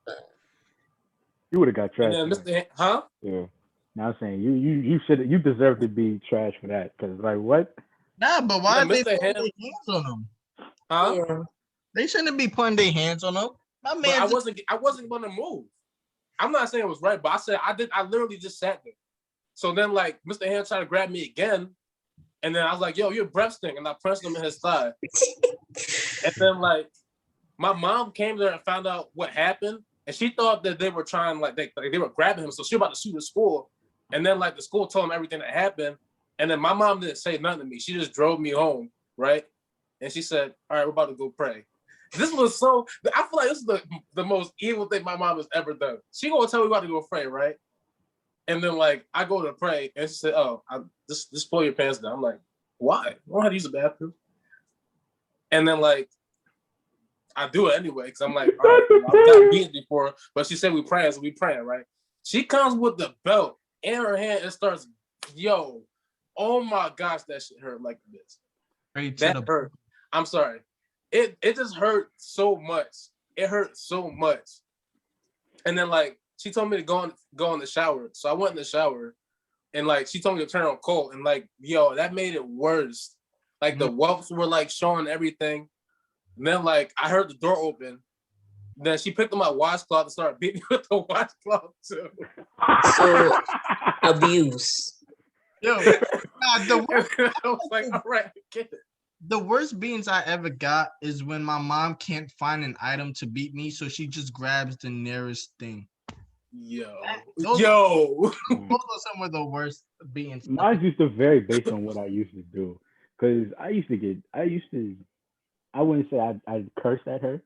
would have got trashed. And then Mr. Huh? Yeah. Now I'm saying you deserve to be trashed for that, because like what? Nah, but why Yeah, they Mr. putting Ham- their hands on them? Huh? Yeah. They shouldn't be putting their hands on them. My But man, I wasn't gonna move. I'm not saying it was right, but I literally just sat there. So then like Mr. Ham tried to grab me again. And then I was like, yo, your breath stink. And I punched him in his thigh. And then like my mom came there and found out what happened. And she thought that they were trying, like they were grabbing him. So she was about to sue the school. And then like the school told him everything that happened. And then my mom didn't say nothing to me. She just drove me home, right? And she said, all right, we're about to go pray. This was I feel like this is the most evil thing my mom has ever done. She gonna tell me about to go pray, right? And then like I go to pray and she said, oh, just pull your pants down. I'm like, why? I don't know how to use the bathroom. And then like I do it anyway because I'm like, all right, I've gotten beaten before, but she said we praying, so we praying, right? She comes with the belt in her hand and starts, yo, oh my gosh, that shit hurt like this. That hurt. I'm sorry. It just hurt so much. It hurt so much. And then like she told me to go in the shower. So I went in the shower and like she told me to turn on cold. And like, yo, that made it worse. Like the whelps were like showing everything. And then like I heard the door open. Then she picked up my washcloth and started beating me with the washcloth too. So abuse. Yo, I was like, all right, I get it. The worst beatings I ever got is when my mom can't find an item to beat me, so she just grabs the nearest thing. Those are some of the worst beatings. Mine used to vary based on what I used to do, because I wouldn't say I'd cursed at her,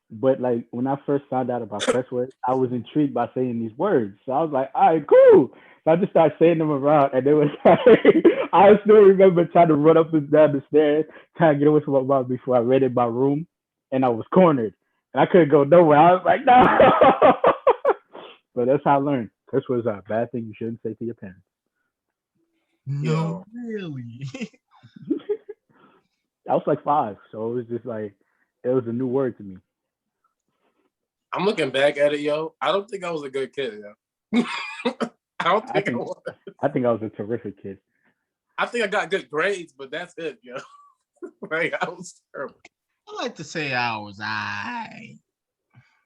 but like when I first found out about curse words, I was intrigued by saying these words. So I was like, all right, cool. So I just started saying them around, and it was like, I still remember trying to run up and down the stairs, trying to get away from my mom before I ran in my room, and I was cornered, and I couldn't go nowhere. I was like, no. But that's how I learned. Curse words are a bad thing you shouldn't say to your parents. No, really. I was like 5, so it was just like, it was a new word to me. I'm looking back at it, yo. I don't think I was a good kid, yo. I think I was a terrific kid. I think I got good grades, but that's it, yo. Like I was terrible. I like to say I was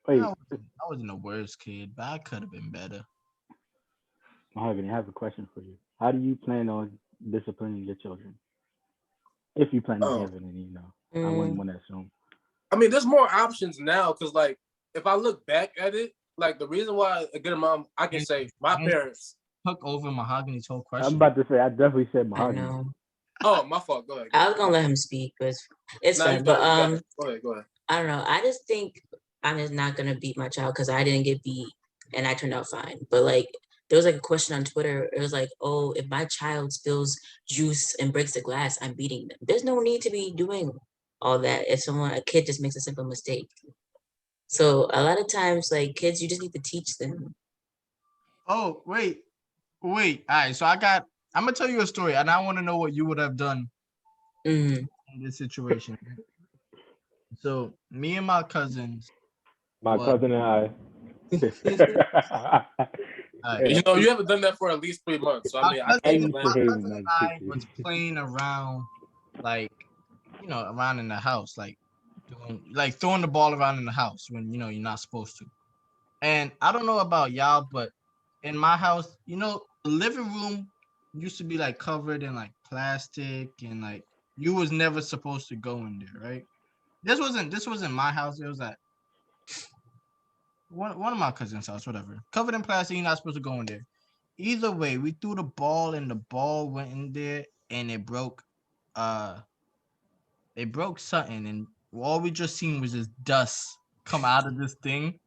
Wait, I wasn't the worst kid, but I could have been better. Mahogany, I have a question for you. How do you plan on disciplining your children? If you plan on having any, I wouldn't want to assume. I mean, there's more options now because, like, if I look back at it, like the reason why a good mom, I can say my parents took over Mahogany's whole question. I'm about to say I definitely said I mahogany. know. Oh, my fault. Go ahead. I was gonna let him speak, but it's Nah, fine. you But got it. Go ahead. I don't know. I just think I'm just not gonna beat my child because I didn't get beat and I turned out fine. But like there was like a question on Twitter. It was like, oh, if my child spills juice and breaks the glass, I'm beating them. There's no need to be doing all that if a kid just makes a simple mistake. So a lot of times, like kids, you just need to teach them. Oh, wait. All right, so I'm gonna tell you a story, and I want to know what you would have done in this situation. So me and my cousins. My cousin and I. Right. You know, you haven't done that for at least 3 months. So I mean, I can't My blame you. cousin and I was playing around, like, around in the house, like throwing the ball around in the house when you're not supposed to. And I don't know about y'all, but in my house, the living room used to be like covered in like plastic, and like you was never supposed to go in there, right? This wasn't my house. It was at one of my cousin's house, whatever. Covered in plastic, you're not supposed to go in there. Either way, we threw the ball and the ball went in there and it broke. It broke something, and all we just seen was this dust come out of this thing.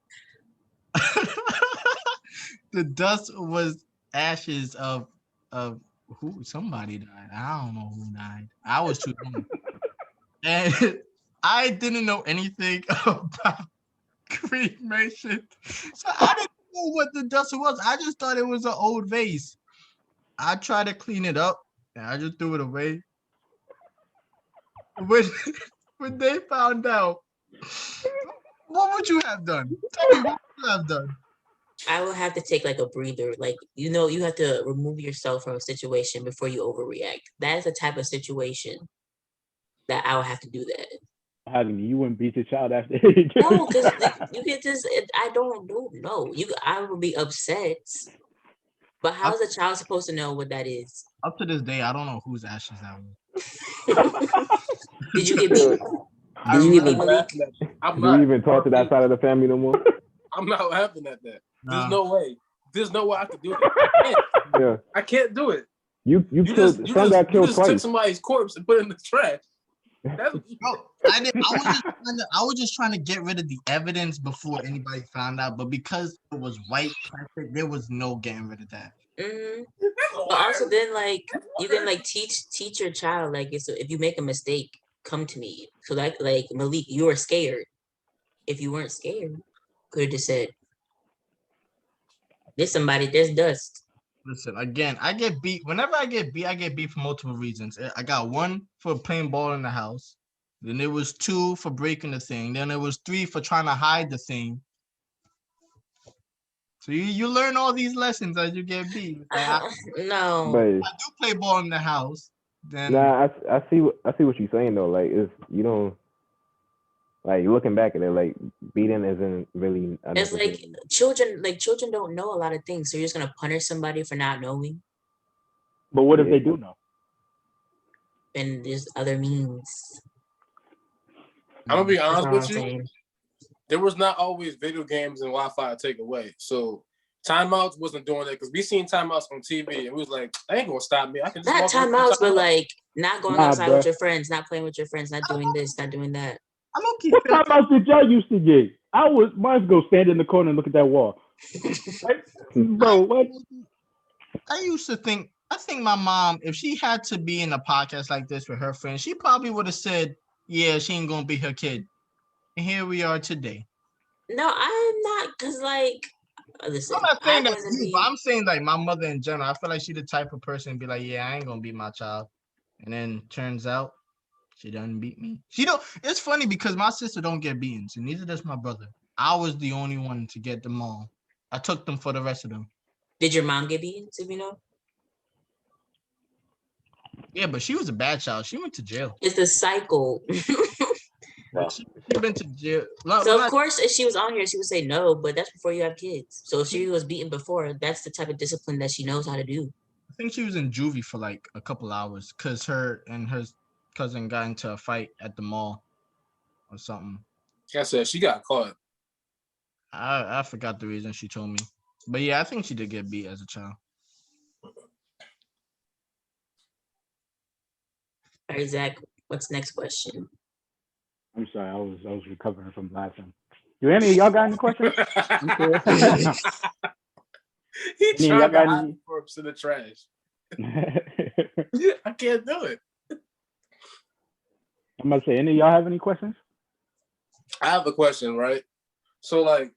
The dust was ashes of who somebody died. I don't know who died. I was too young. And I didn't know anything about cremation. So I didn't know what the dust was. I just thought it was an old vase. I tried to clean it up and I just threw it away. When they found out, what would you have done? Tell me, what would you have done? I will have to take like a breather. Like, you have to remove yourself from a situation before you overreact. That is the type of situation that I would have to do that. You wouldn't beat your child after No, because you can just, I don't know. I would be upset. But how is a child supposed to know what that is? Up to this day, I don't know whose ashes that was. Did you get beat? Do you even talk to that side of the family no more? I'm not laughing at that. There's Nah. no way. There's no way I could do it. I can't do it. You just took somebody's corpse and put it in the trash. I was just trying to get rid of the evidence before anybody found out, but because it was white plastic, there was no getting rid of that. But also then, like, you can like teach your child, like, so if you make a mistake, come to me. So like Malik, you were scared. If you weren't scared, could have just said, there's dust. Listen, again, I get beat. Whenever I get beat for multiple reasons. I got 1 for playing ball in the house. Then there was 2 for breaking the thing. Then there was 3 for trying to hide the thing. So you learn all these lessons as you get beat. Like, No. But I do play ball in the house. Then I see what you're saying though. Like, you don't. Like, looking back at it, like, beating isn't really. It's like children don't know a lot of things, so you're just gonna punish somebody for not knowing. But what if they do know? And there's other means. I'm gonna be honest with you. There was not always video games and Wi-Fi to take away. So timeouts wasn't doing that because we seen timeouts on TV and we was like, that ain't gonna stop me. I can just not timeouts, but like not going outside with your friends, not playing with your friends, not doing this, not doing that. What timeouts did y'all used to get? Mine go stand in the corner and look at that wall. Bro, what? I think my mom, if she had to be in a podcast like this with her friends, she probably would have said, yeah, she ain't gonna be her kid. And here we are today. No, I'm not, because like, listen, I'm not saying that you, but I'm saying like my mother in general. I feel like she the type of person to be like, yeah, I ain't gonna beat my child. And then turns out she doesn't beat me. It's funny because my sister don't get beaten, so neither does my brother. I was the only one to get them all. I took them for the rest of them. Did your mom get beaten, if you know? Yeah, but she was a bad child. She went to jail. It's the cycle. She went to jail. So of course, if she was on here, she would say no, but that's before you have kids. So if she was beaten before, that's the type of discipline that she knows how to do. I think she was in juvie for like a couple hours because her and her cousin got into a fight at the mall or something. Like I said, she got caught. I forgot the reason she told me, but yeah, I think she did get beat as a child. All right, Zach, what's next question? I'm sorry, I was recovering from laughing. Do any of y'all got any questions? I'm serious. He Any of y'all tried to got hide any? the corpse in the trash. I can't do it. I'm about to say, any of y'all have any questions? I have a question, right? So, like,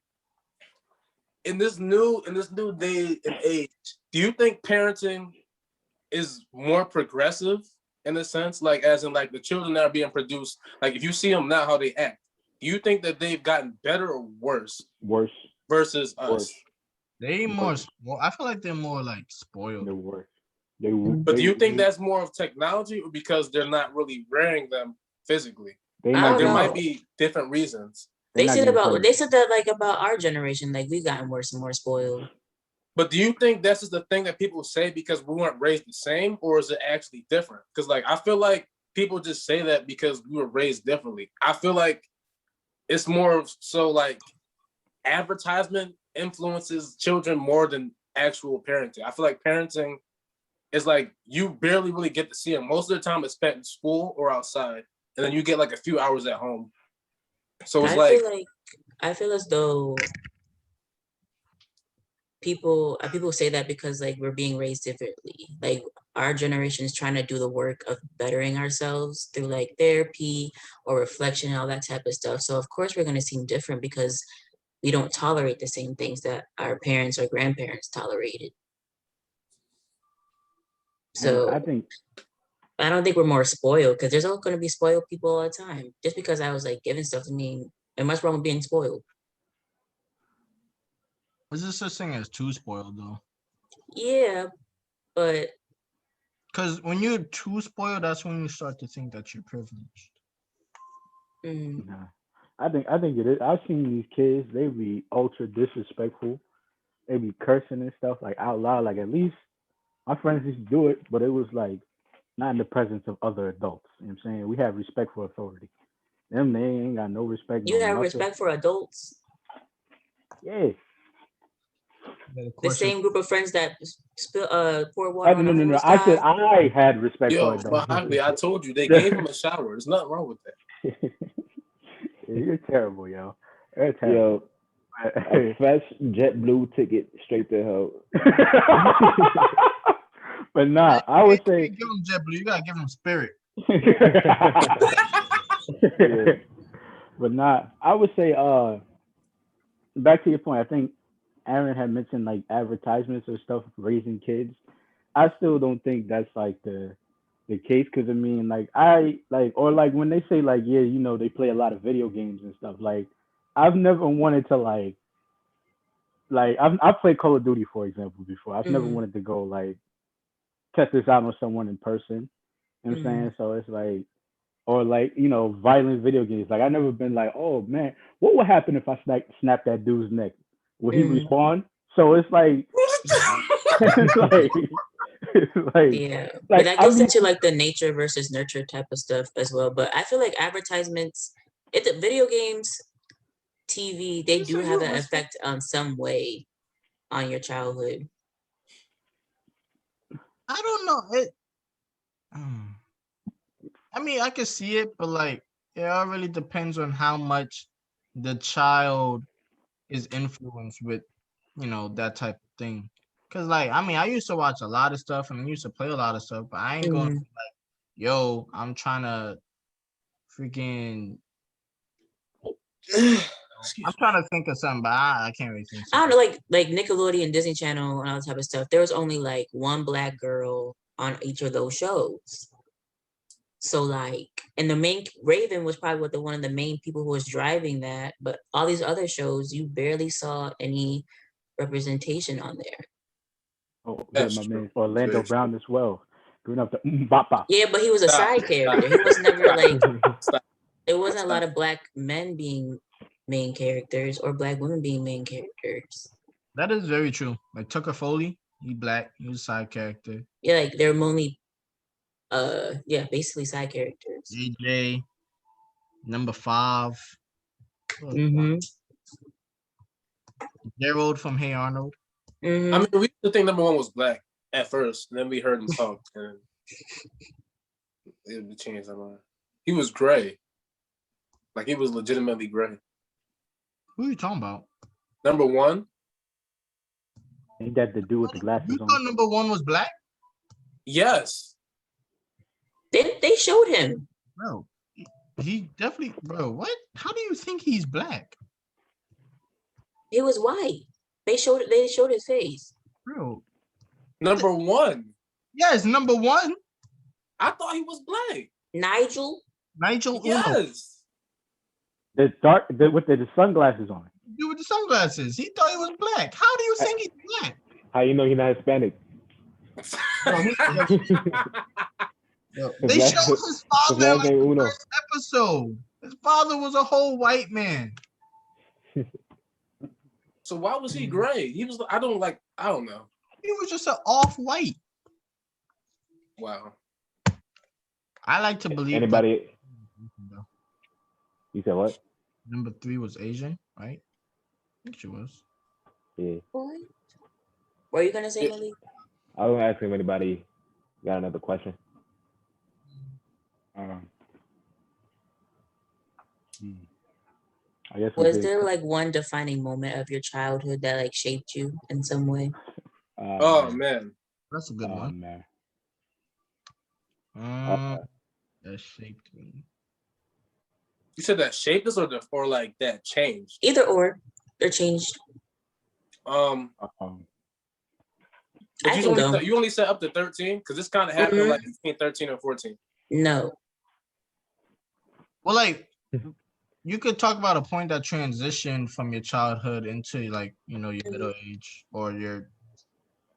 in this new day and age, do you think parenting is more progressive in a sense, like as in like the children that are being produced, like if you see them now how they act, do you think that they've gotten better or worse Worse. versus us? Worse. They more. Well, I feel like they're more like spoiled. They're worse. They, But do you think that's more of technology or because they're not really rearing them physically? they I not don't There know. might be different reasons. They not said getting about fed. they said that like about our generation, like we've gotten worse and more spoiled. But do you think that's just the thing that people say because we weren't raised the same, or is it actually different? Because like I feel like people just say that because we were raised differently. I feel like it's more so like advertisement influences children more than actual parenting. I feel like parenting is like you barely really get to see them. Most of the time it's spent in school or outside, and then you get like a few hours at home. So it's I feel as though people say that because like we're being raised differently. Like our generation is trying to do the work of bettering ourselves through like therapy or reflection and all that type of stuff. So of course we're going to seem different because we don't tolerate the same things that our parents or grandparents tolerated. So I don't think we're more spoiled because there's always going to be spoiled people all the time. Just because I was like giving stuff to me, and what's wrong with being spoiled? Is there such thing as too spoiled though? Yeah, but because when you're too spoiled, that's when you start to think that you're privileged. Nah. I think it is. I've seen these kids, they be ultra disrespectful. They be cursing and stuff like out loud. Like at least my friends used to do it, but it was like not in the presence of other adults. You know what I'm saying? We have respect for authority. Them they ain't got no respect. You no have nothing. respect for adults. Yeah. The same group of friends that pour water on no. the I said I had respect for adults. Mahogany, I told you they gave him a shower. There's nothing wrong with that. You're terrible, yo. You're terrible. Yo, a fresh JetBlue ticket straight to hell. But nah, I would say give him JetBlue. You gotta give him Spirit. Yeah. But nah, I would say back to your point. I think Aaron had mentioned like advertisements or stuff raising kids. I still don't think that's like the case because I mean like or like when they say like yeah you know they play a lot of video games and stuff like I've never wanted to like I've played Call of Duty for example before. I've never wanted to go like test this out on someone in person. You know what I'm saying? So it's like or like you know violent video games. Like I've never been like oh man what would happen if I snap that dude's neck? Will he respawn? So it's like it's like yeah, but that gets into like the nature versus nurture type of stuff as well. But I feel like advertisements, the video games, TV, they do have an effect on some way on your childhood. I don't know. I mean, I can see it, but like it all really depends on how much the child is influenced with, you know, that type of thing. Cause like I mean, I used to watch a lot of stuff and I used to play a lot of stuff, but I ain't going to be like, yo, I'm trying to freaking. I'm trying to think of something, but I can't really think. I don't know, like Nickelodeon, Disney Channel, and all that type of stuff. There was only like one black girl on each of those shows. So like, and the main Raven was probably one of the main people who was driving that. But all these other shows, you barely saw any representation on there. Oh, yeah, my man Orlando Brown as well. Doing up the bop. Yeah, but he was a side character. He was never like. There wasn't a lot of black men being main characters or black women being main characters. That is very true. Like Tucker Foley, he black, he was a side character. Yeah, like they're only basically side characters. AJ, number 5. Mm-hmm. Gerald from Hey Arnold. Mm-hmm. I mean, we used to think number one was black at first, and then we heard him talk, and it changed our mind. He was gray. Like, he was legitimately gray. Who are you talking about? Number one? Ain't that the dude with the You glasses thought on? number one was black? Yes. They showed him. Bro, he definitely, bro, what? How do you think he's black? He was white. They showed his face. Bro, Number one. yes, number one, I thought he was black. Nigel. Nigel Uno. Yes. The with the sunglasses on. Dude with the sunglasses. He thought he was black. How do you think he's black? How you know he's not Hispanic? They showed his father in last like name the Uno. first episode. His father was a whole white man. So why was he gray? He was, I don't know. He was just an off-white. Wow. I like to believe Anybody? You said what? number 3 was Asian, right? I think she was. Yeah. What were you gonna say, Malik? I was gonna ask if anybody got another question. I guess Was there like one defining moment of your childhood that like shaped you in some way? Oh man. That's a good one. Man. That shaped me. You said that shaped us or like that changed? Either or changed. But I can go. you only said up to 13? Because this kind of happened like between 13 and 14. No. Well, like, you could talk about a point that transitioned from your childhood into like, you know, your middle age or your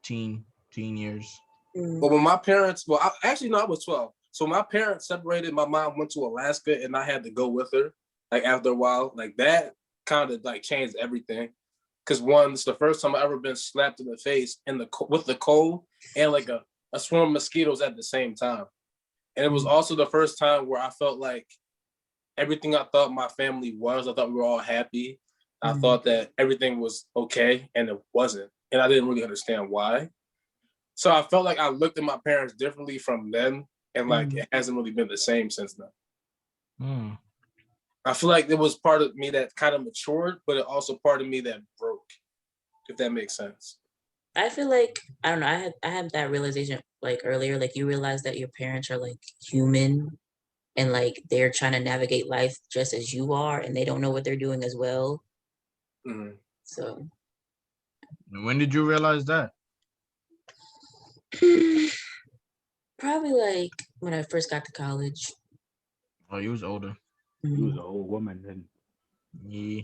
teen years. But when my parents, I was 12. So my parents separated. My mom went to Alaska, and I had to go with her. Like after a while, like that kind of like changed everything. Because one, it's the first time I ever been slapped in the face with the cold and like a swarm of mosquitoes at the same time. And it was also the first time where I felt like everything I thought my family was, I thought we were all happy. I thought that everything was okay, and it wasn't. And I didn't really understand why. So I felt like I looked at my parents differently from them, and like it hasn't really been the same since then. I feel like there was part of me that kind of matured, but it also part of me that broke, if that makes sense. I feel like, I don't know, I had that realization like earlier, like you realize that your parents are like human and like they're trying to navigate life just as you are and they don't know what they're doing as well. So When did you realize that? probably like when I first got to college. Oh, you was older. You was an old woman then. Yeah.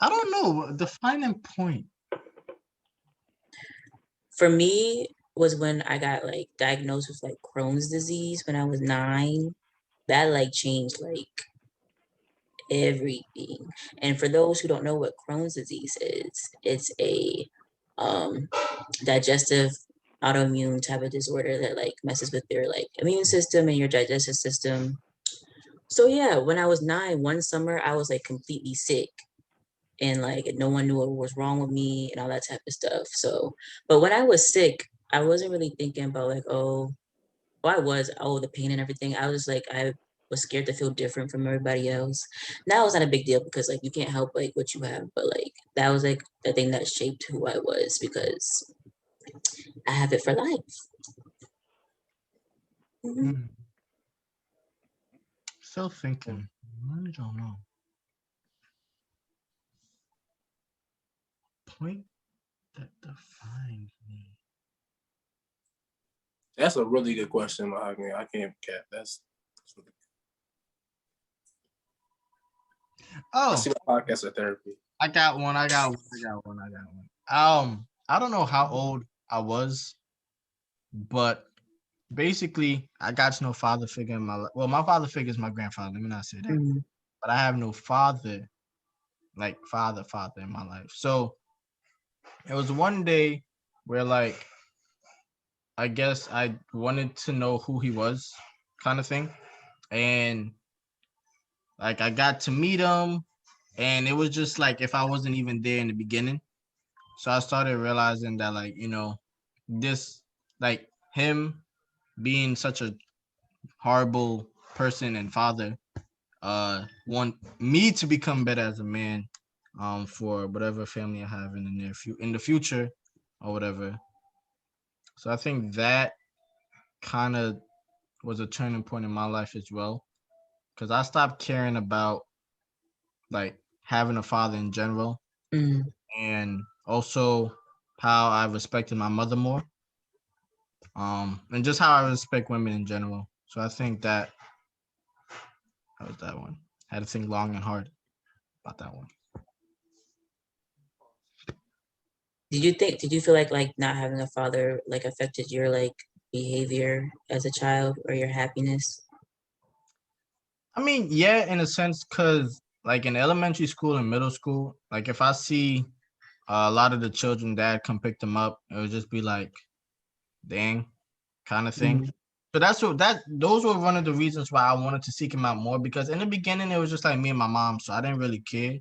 I don't know. Defining point. For me was when I got like diagnosed with like Crohn's disease when I was 9. That like changed like everything. And for those who don't know what Crohn's disease is, it's a digestive autoimmune type of disorder that like messes with your like immune system and your digestive system. So yeah, when I was 9, one summer I was like completely sick and like no one knew what was wrong with me and all that type of stuff. So, but when I was sick, I wasn't really thinking about like, the pain and everything. I was like, I was scared to feel different from everybody else. Now it's not a big deal because like you can't help like what you have, but like that was like the thing that shaped who I was because I have it for life. Still thinking. I don't know. Point that defines me. That's a really good question, Mahogany. I can't cap. That's really good. I see my podcast at therapy. I got one. I don't know how old I was, but basically, I got no father figure in my life. Well, my father figure is my grandfather. Let me not say that. But I have no father, like father in my life. So it was one day where like, I guess I wanted to know who he was kind of thing. And Like I got to meet him, and it was just like if I wasn't even there in the beginning. So I started realizing that, like, this, like, him being such a horrible person and father, want me to become better as a man, for whatever family I have in the in the future or whatever. So I think that kind of was a turning point in my life as well, because I stopped caring about like having a father in general, Mm. and also how I respected my mother more, and just how I respect women in general. So I think that was that one. Had to think long and hard about that one. Did you feel like not having a father like affected your like behavior as a child or your happiness? I mean, yeah, in a sense, because like in elementary school and middle school, like if I see a lot of the children dad come pick them up, it would just be like, dang, kind of thing. Mm. So those were one of the reasons why I wanted to seek him out more, because in the beginning it was just like me and my mom, so I didn't really care.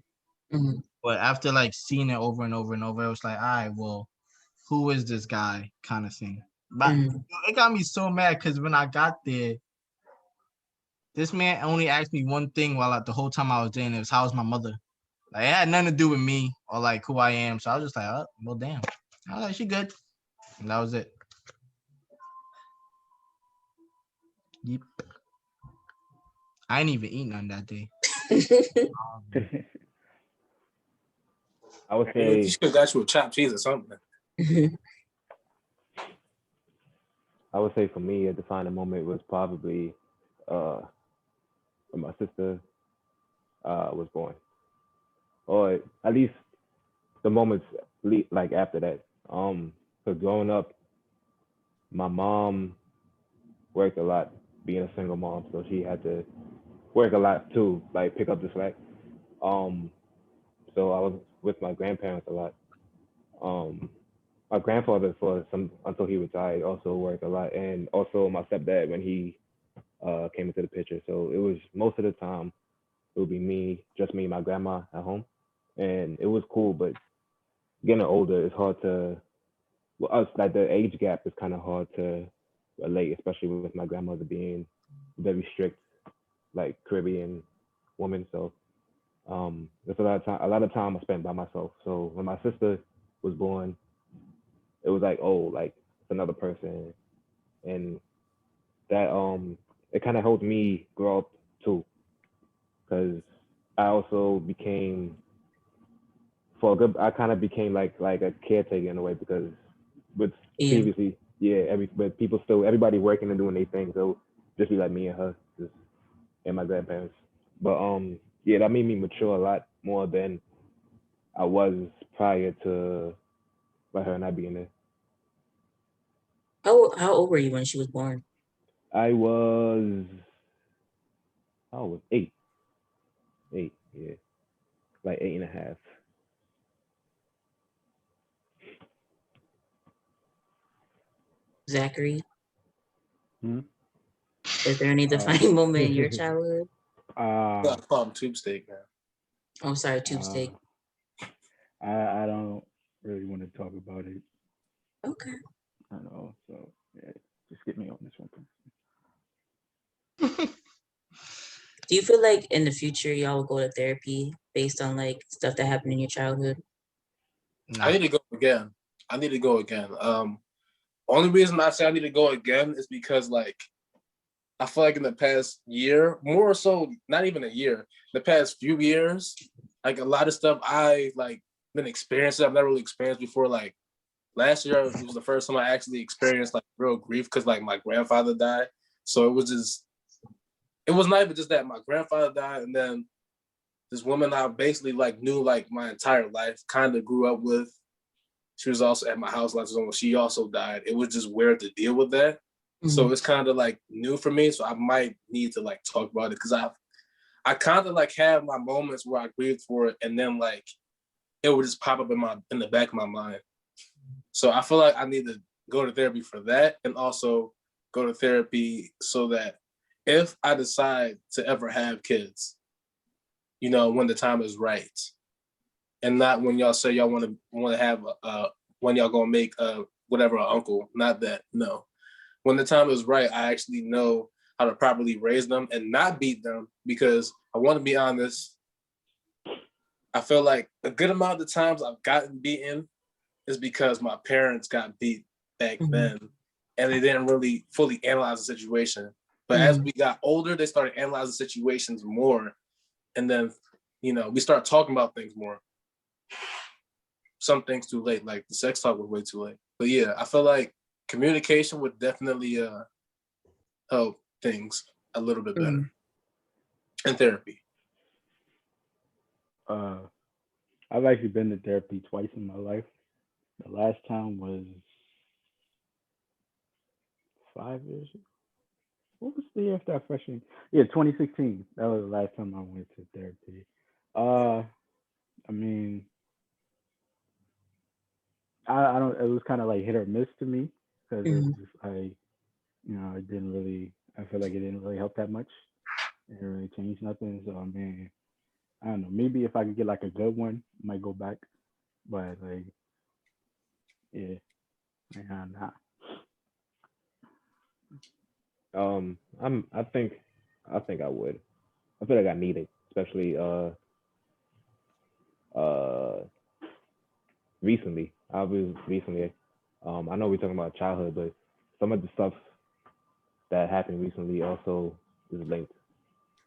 Mm. But after like seeing it over and over and over, it was like, all right, well, who is this guy, kind of thing. But Mm. it got me so mad because when I got there, this man only asked me one thing while the whole time I was there, and it was how's my mother. Like it had nothing to do with me or like who I am. So I was just like, oh, well, damn. I was like, she good, and that was it. Yep. I ain't even eat none that day. I would You say should have got you a chopped cheese or something. for me, a defining moment was probably when my sister was born, or at least the moments like after that. Because growing up, my mom worked a lot, being a single mom, so she had to work a lot too, like pick up the slack. Um, so I was with my grandparents a lot. Um, my grandfather for some until he retired also worked a lot, and also my stepdad when he came into the picture. So it was most of the time it would be me, just me and my grandma at home, and it was cool. But getting older, it's hard to well, us like the age gap is kind of hard to relate, especially with my grandmother being very strict, like Caribbean woman. So there's a lot of time I spent by myself. So when my sister was born, it was like, oh, like it's another person, and that it kind of helped me grow up too, because I also became for a good, I kind of became like a caretaker in a way because with Yeah. previously, yeah, but people still everybody working and doing their thing, so just be like me and her, just and my grandparents. But yeah, that made me mature a lot more than I was prior to her and I being there. How old were you when she was born? I was I was 8, yeah, like 8.5. Zachary, Hmm? is there any Uh, defining moment in your childhood? uh, I call him tube steak, man. Oh, sorry, tube uh, steak. I don't really want to talk about it. Okay. I know, so yeah, just get me on this one. Do you feel like in the future y'all will go to therapy based on like stuff that happened in your childhood? I Nah. need to go again. I need to go again. Only reason I say I need to go again is because like I feel like in the past year, more so, not even a year, the past few years, like a lot of stuff I like been experiencing, I've never really experienced before. Like last year, it was the first time I actually experienced like real grief because like my grandfather died. So it was not even just that my grandfather died, and then this woman I basically like knew like my entire life, kind of grew up with. She was also at my house last summer. She also died. It was just weird to deal with that. So Mhm. it's kind of like new for me. So I might need to like talk about it because I kind of like have my moments where I grieved for it, and then like it would just pop up in the back of my mind. So I feel like I need to go to therapy for that, and also go to therapy so that if I decide to ever have kids, you know, when the time is right, and not when y'all say y'all want to have when y'all gonna make whatever an uncle. Not that, no. When the time is right, I actually know how to properly raise them and not beat them, because I want to be honest. I feel like a good amount of the times I've gotten beaten is because my parents got beat back then, and they didn't really fully analyze the situation. But as we got older, they started analyzing situations more, and then, you know, we start talking about things more. Some things too late, like the sex talk was way too late. But yeah, I feel like communication would definitely help things a little bit better. And therapy. I've actually been to therapy twice in my life. The last time was 5 years ago. What was the year after I freshman? Yeah, 2016. That was the last time I went to therapy. I mean, I don't. It was kind of like hit or miss to me, because it was just like, you know, it didn't really. I feel like it didn't really help that much. It didn't really change nothing. So I mean, I don't know. Maybe if I could get like a good one, I might go back. But like, yeah, nah. I think I would. I feel like I need it, especially recently. I know we're talking about childhood, but some of the stuff that happened recently also is linked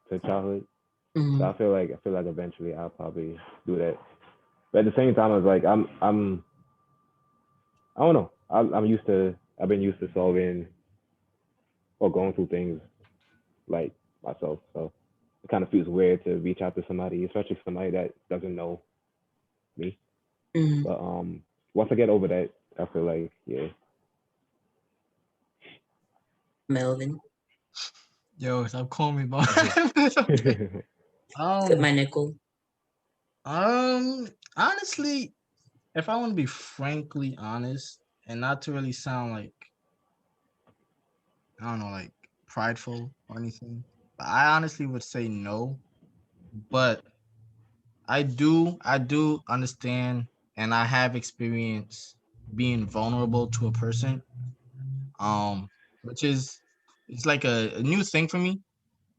to childhood. So I feel like eventually I'll probably do that. But at the same time, I was like, I don't know. I've been used to solving or going through things like myself. So it kind of feels weird to reach out to somebody, especially somebody that doesn't know me. But once I get over that, I feel like, yeah. Melvin. Yo, stop calling me, bro. Flip my nickel. Honestly, if I want to be frankly honest, and not to really sound like, I don't know, like prideful or anything, but I honestly would say no. But I do understand, and I have experience being vulnerable to a person, which is, it's like a new thing for me,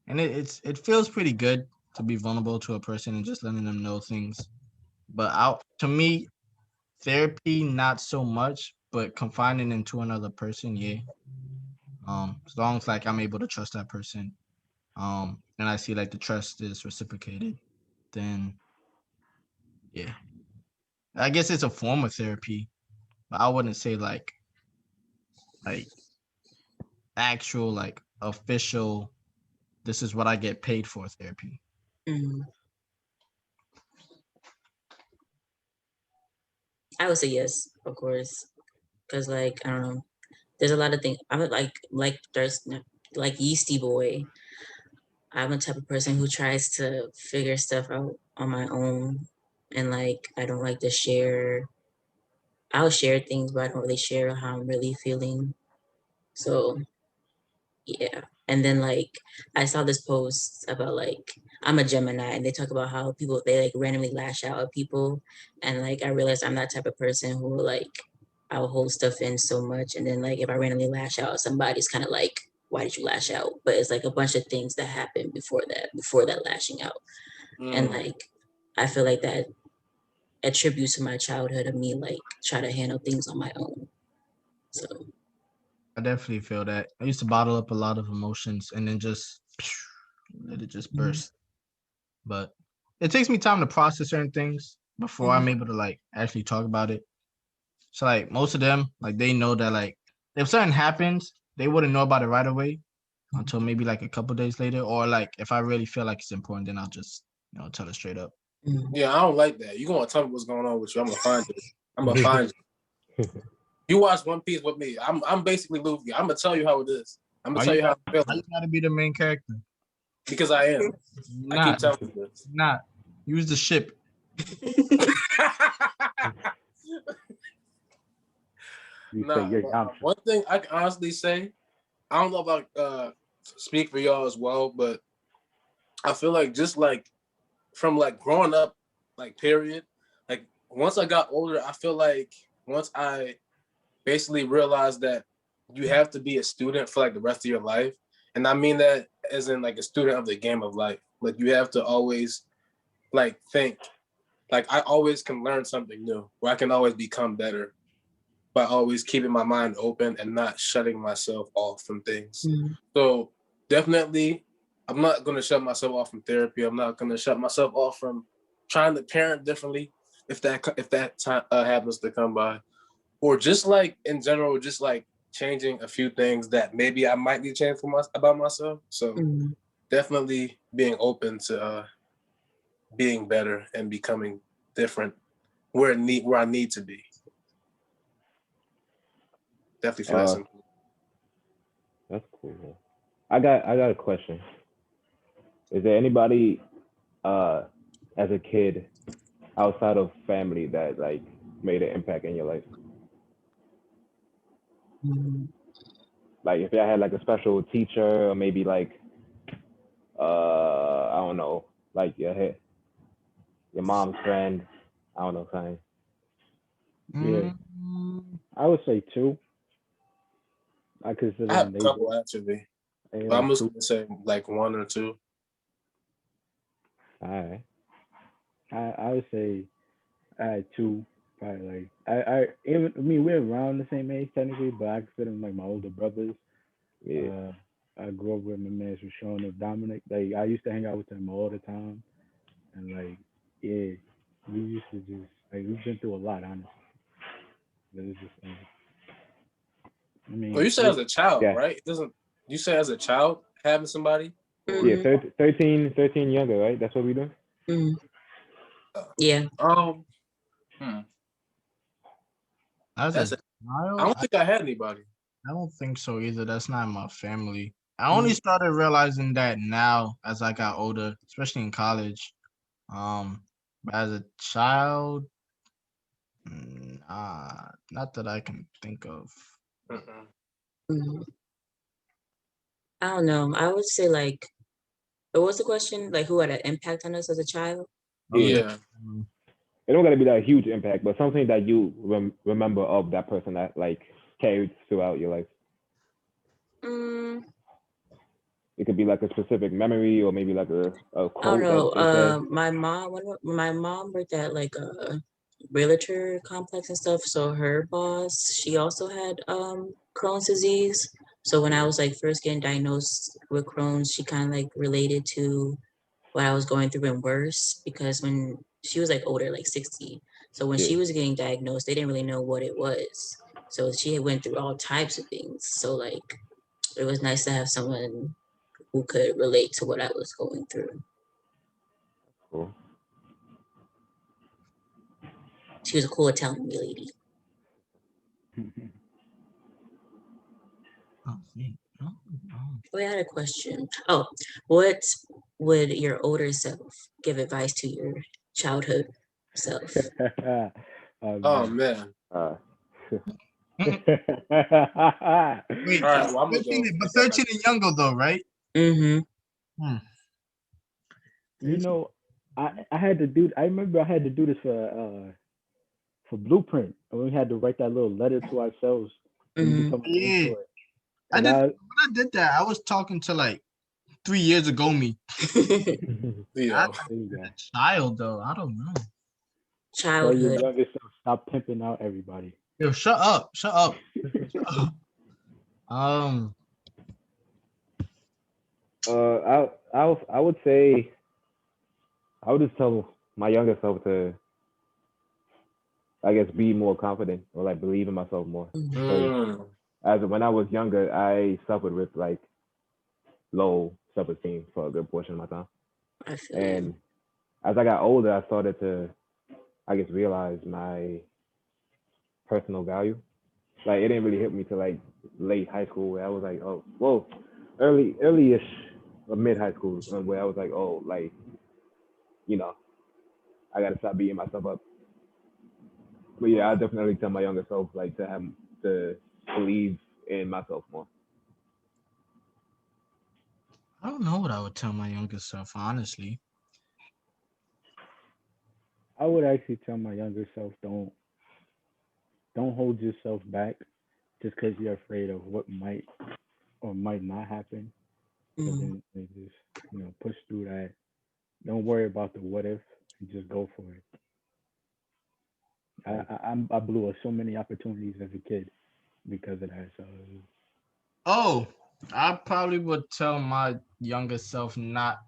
and it feels pretty good to be vulnerable to a person and just letting them know things. But to me, therapy not so much, but confining into another person, yeah. As long as like I'm able to trust that person, and I see like the trust is reciprocated, then yeah. I guess it's a form of therapy, but I wouldn't say like actual, like official, this is what I get paid for therapy. I would say yes, of course, because like I don't know, there's a lot of things. I'm there's like Yeasty Boy. I'm a type of person who tries to figure stuff out on my own, and like I don't like to share. I'll share things, but I don't really share how I'm really feeling. So yeah. And then like I saw this post about like I'm a Gemini, and they talk about how people they like randomly lash out at people, and like I realized I'm that type of person who like I'll hold stuff in so much, and then like if I randomly lash out at somebody, it's kind of like, why did you lash out? But it's like a bunch of things that happened before that lashing out. And like I feel like that attributes to my childhood of me like try to handle things on my own. So I definitely feel that. I used to bottle up a lot of emotions and then just let it just burst. But it takes me time to process certain things before I'm able to like actually talk about it. So like most of them, like they know that like if something happens, they wouldn't know about it right away until maybe like a couple days later. Or like if I really feel like it's important, then I'll just, you know, tell it straight up. Yeah, I don't like that. You're gonna tell me what's going on with you. I'm gonna find you. I'm gonna find you. You watch One Piece with me. I'm basically Luffy. I'm gonna tell you how it is. I'm gonna tell you how I feel. Why you gotta be the main character? Because I am. I keep telling you this. Not. Use the ship. One thing I can honestly say, I don't know if I speak for y'all as well, but I feel like just like from like growing up, like period. Like once I got older, I feel like once I basically realized that you have to be a student for like the rest of your life. And I mean that as in like a student of the game of life. Like you have to always like think, like I always can learn something new, or I can always become better by always keeping my mind open and not shutting myself off from things. So definitely, I'm not going to shut myself off from therapy. I'm not going to shut myself off from trying to parent differently if that time happens to come by, or just like in general, just like changing a few things that maybe I might need to change about myself. So definitely being open to being better and becoming different where I need to be. Definitely feel that's important. That's cool. Man. I got a question. Is there anybody as a kid outside of family that like made an impact in your life? Like if y'all had like a special teacher, or maybe like I don't know, like your mom's friend. I don't know, something. Yeah, I would say 2. I consider I have them a couple actually, but I'm just gonna say like 1 or 2. All right. I would say I had 2. Probably like I mean we're around the same age technically, but I consider them like my older brothers. Yeah. I grew up with my man Rashawn and Dominic. Like I used to hang out with them all the time, and like yeah, we used to just like we've been through a lot honestly. But it's just I Well, mean you said as a child, Yeah. right? It doesn't you say as a child having somebody? Yeah. 13 younger, right? That's what we do. Yeah. As That's a it. I child, don't think I had anybody. I don't think so either. That's not my family. I only started realizing that now as I got older, especially in college. But as a child, not that I can think of. I don't know. I would say like, what was the question? Like, who had an impact on us as a child? Yeah. It don't gotta be that huge impact, but something that you remember of that person that like carried throughout your life. Mm, It could be like a specific memory, or maybe like a I don't quote know. that they said. My mom worked at like a realtor complex and stuff. So her boss, she also had Crohn's disease. So when I was like first getting diagnosed with Crohn's, she kind of like related to what I was going through and worse, because when she was like older, like 60. So when she was getting diagnosed, they didn't really know what it was. So she had went through all types of things. So like it was nice to have someone who could relate to what I was going through. Cool. She was a cool Italian lady. Oh, I had a question. Oh, what would your older self give advice to your childhood self? Oh man. Wait, All right, well, I'm gonna 13, go. but 13 and younger though, right? You know, I had to do. I remember I had to do this for Blueprint, and we had to write that little letter to ourselves when you become a Yeah, mentor. I And did. When I did that, I was talking to like 3 years ago me. Yo. A child though, I don't know. Tell your Childhood. younger self, stop pimping out everybody. Yo, shut up, shut up. I would say I would just tell my younger self to, I guess, be more confident, or like believe in myself more. Because as when I was younger, I suffered with like low self-esteem for a good portion of my time. And as I got older, I started to, I guess, realize my personal value. Like it didn't really hit me till like late high school, where I was like, oh, well, early-ish or mid high school, where I was like, oh, like, you know, I gotta stop beating myself up. But yeah, I definitely tell my younger self like to believe in myself more. I don't know what I would tell my younger self, honestly. would actually tell my younger self, don't hold yourself back just because you're afraid of what might or might not happen. So Mm. then just push through that. Don't worry about the what if. And just go for it. I blew so many opportunities as a kid because of that. So Oh, I probably would tell my younger self not.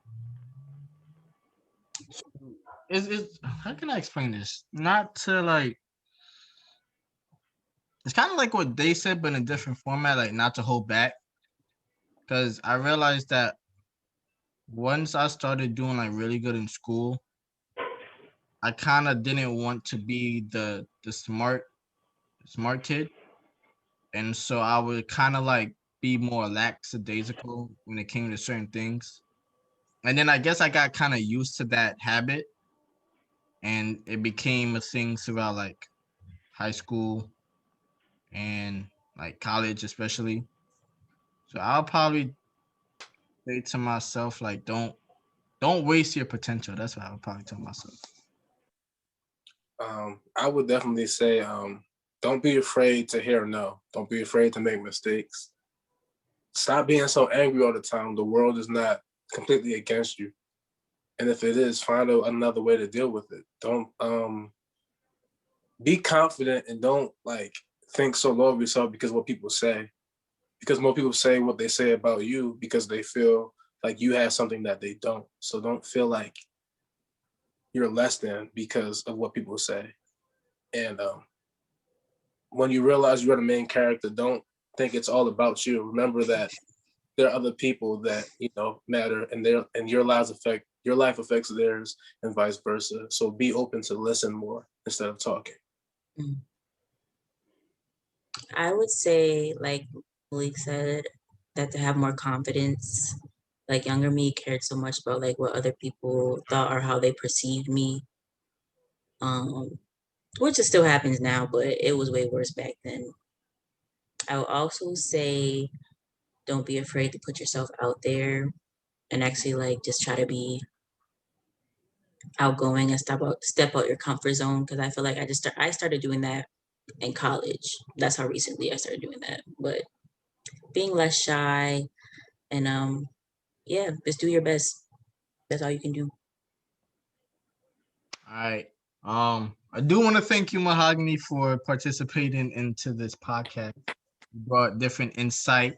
Is how can I explain this? Not to like. It's kind of like what they said, but in a different format. Like not to hold back, because I realized that once I started doing like really good in school, I kind of didn't want to be the smart kid, and so I would kind of like be more lackadaisical when it came to certain things. And then I guess I got kind of used to that habit, and it became a thing throughout like high school and like college, especially. So I'll probably say to myself like, don't waste your potential. That's what I would probably tell myself. I would definitely say, don't be afraid to hear no. Don't be afraid to make mistakes. Stop being so angry all the time. The world is not completely against you. And if it is, find another way to deal with it. Don't be confident and don't like think so low of yourself because what people say. Because more people say what they say about you because they feel like you have something that they don't. So don't feel like you're less than because of what people say. And when you realize you're the main character, don't think it's all about you. Remember that there are other people that matter, and your life affects theirs, and vice versa. So be open to listen more instead of talking. Mm. I would say, like Malik said, that to have more confidence. Like younger me cared so much about like what other people thought or how they perceived me. Which it still happens now, but it was way worse back then. I would also say don't be afraid to put yourself out there and actually like just try to be outgoing and step out your comfort zone, because I feel like I started doing that in college. That's how recently I started doing that. But being less shy and yeah, just do your best. That's all you can do. All right. I do want to thank you, Mahogany, for participating into this podcast. You brought different insight.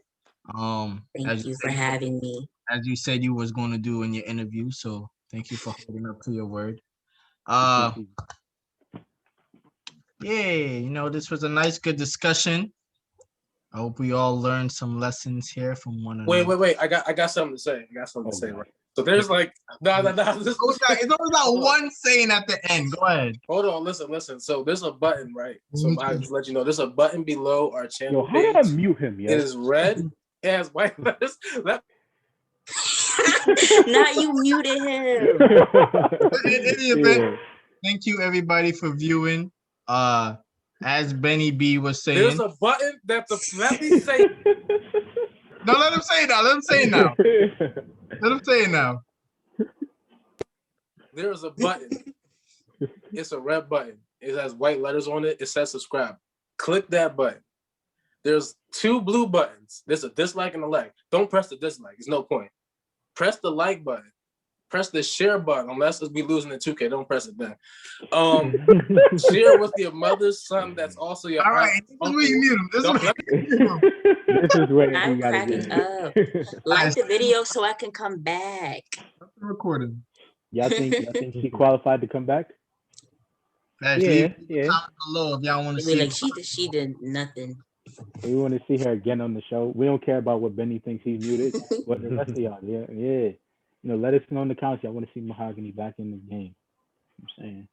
Thank you for having me. As you said you was going to do in your interview. So thank you for holding up to your word. Yeah, this was a nice, good discussion. I hope we all learned some lessons here from one another. Wait. I got something to say. Right. So there's like It's always that one saying at the end. Go ahead. Hold on, listen. So there's a button, right? So I just let you know there's a button below our channel how did I mute him? It is red. It has white letters. Not you muted him. In any event, thank you everybody for viewing. As Benny B was saying, there's a button let me say. No, let him say it now. Let him say it now. There's a button. It's a red button. It has white letters on it. It says subscribe. Click that button. There's 2 blue buttons. There's a dislike and a like. Don't press the dislike. There's no point. Press the like button. Press the share button. Unless we losing in 2K, don't press it then. Share with your mother's son. That's also your. All right, this is where you mute him. This is where I'm cracking up. Like the video so I can come back. Recording. Y'all think she qualified to come back? Yeah. Comment below if y'all want to see. Like she did nothing. We want to see her again on the show. We don't care about what Benny thinks he's muted. But the rest of y'all, yeah. Let us know in the comments. Y'all want to see Mahogany back in the game. I'm saying.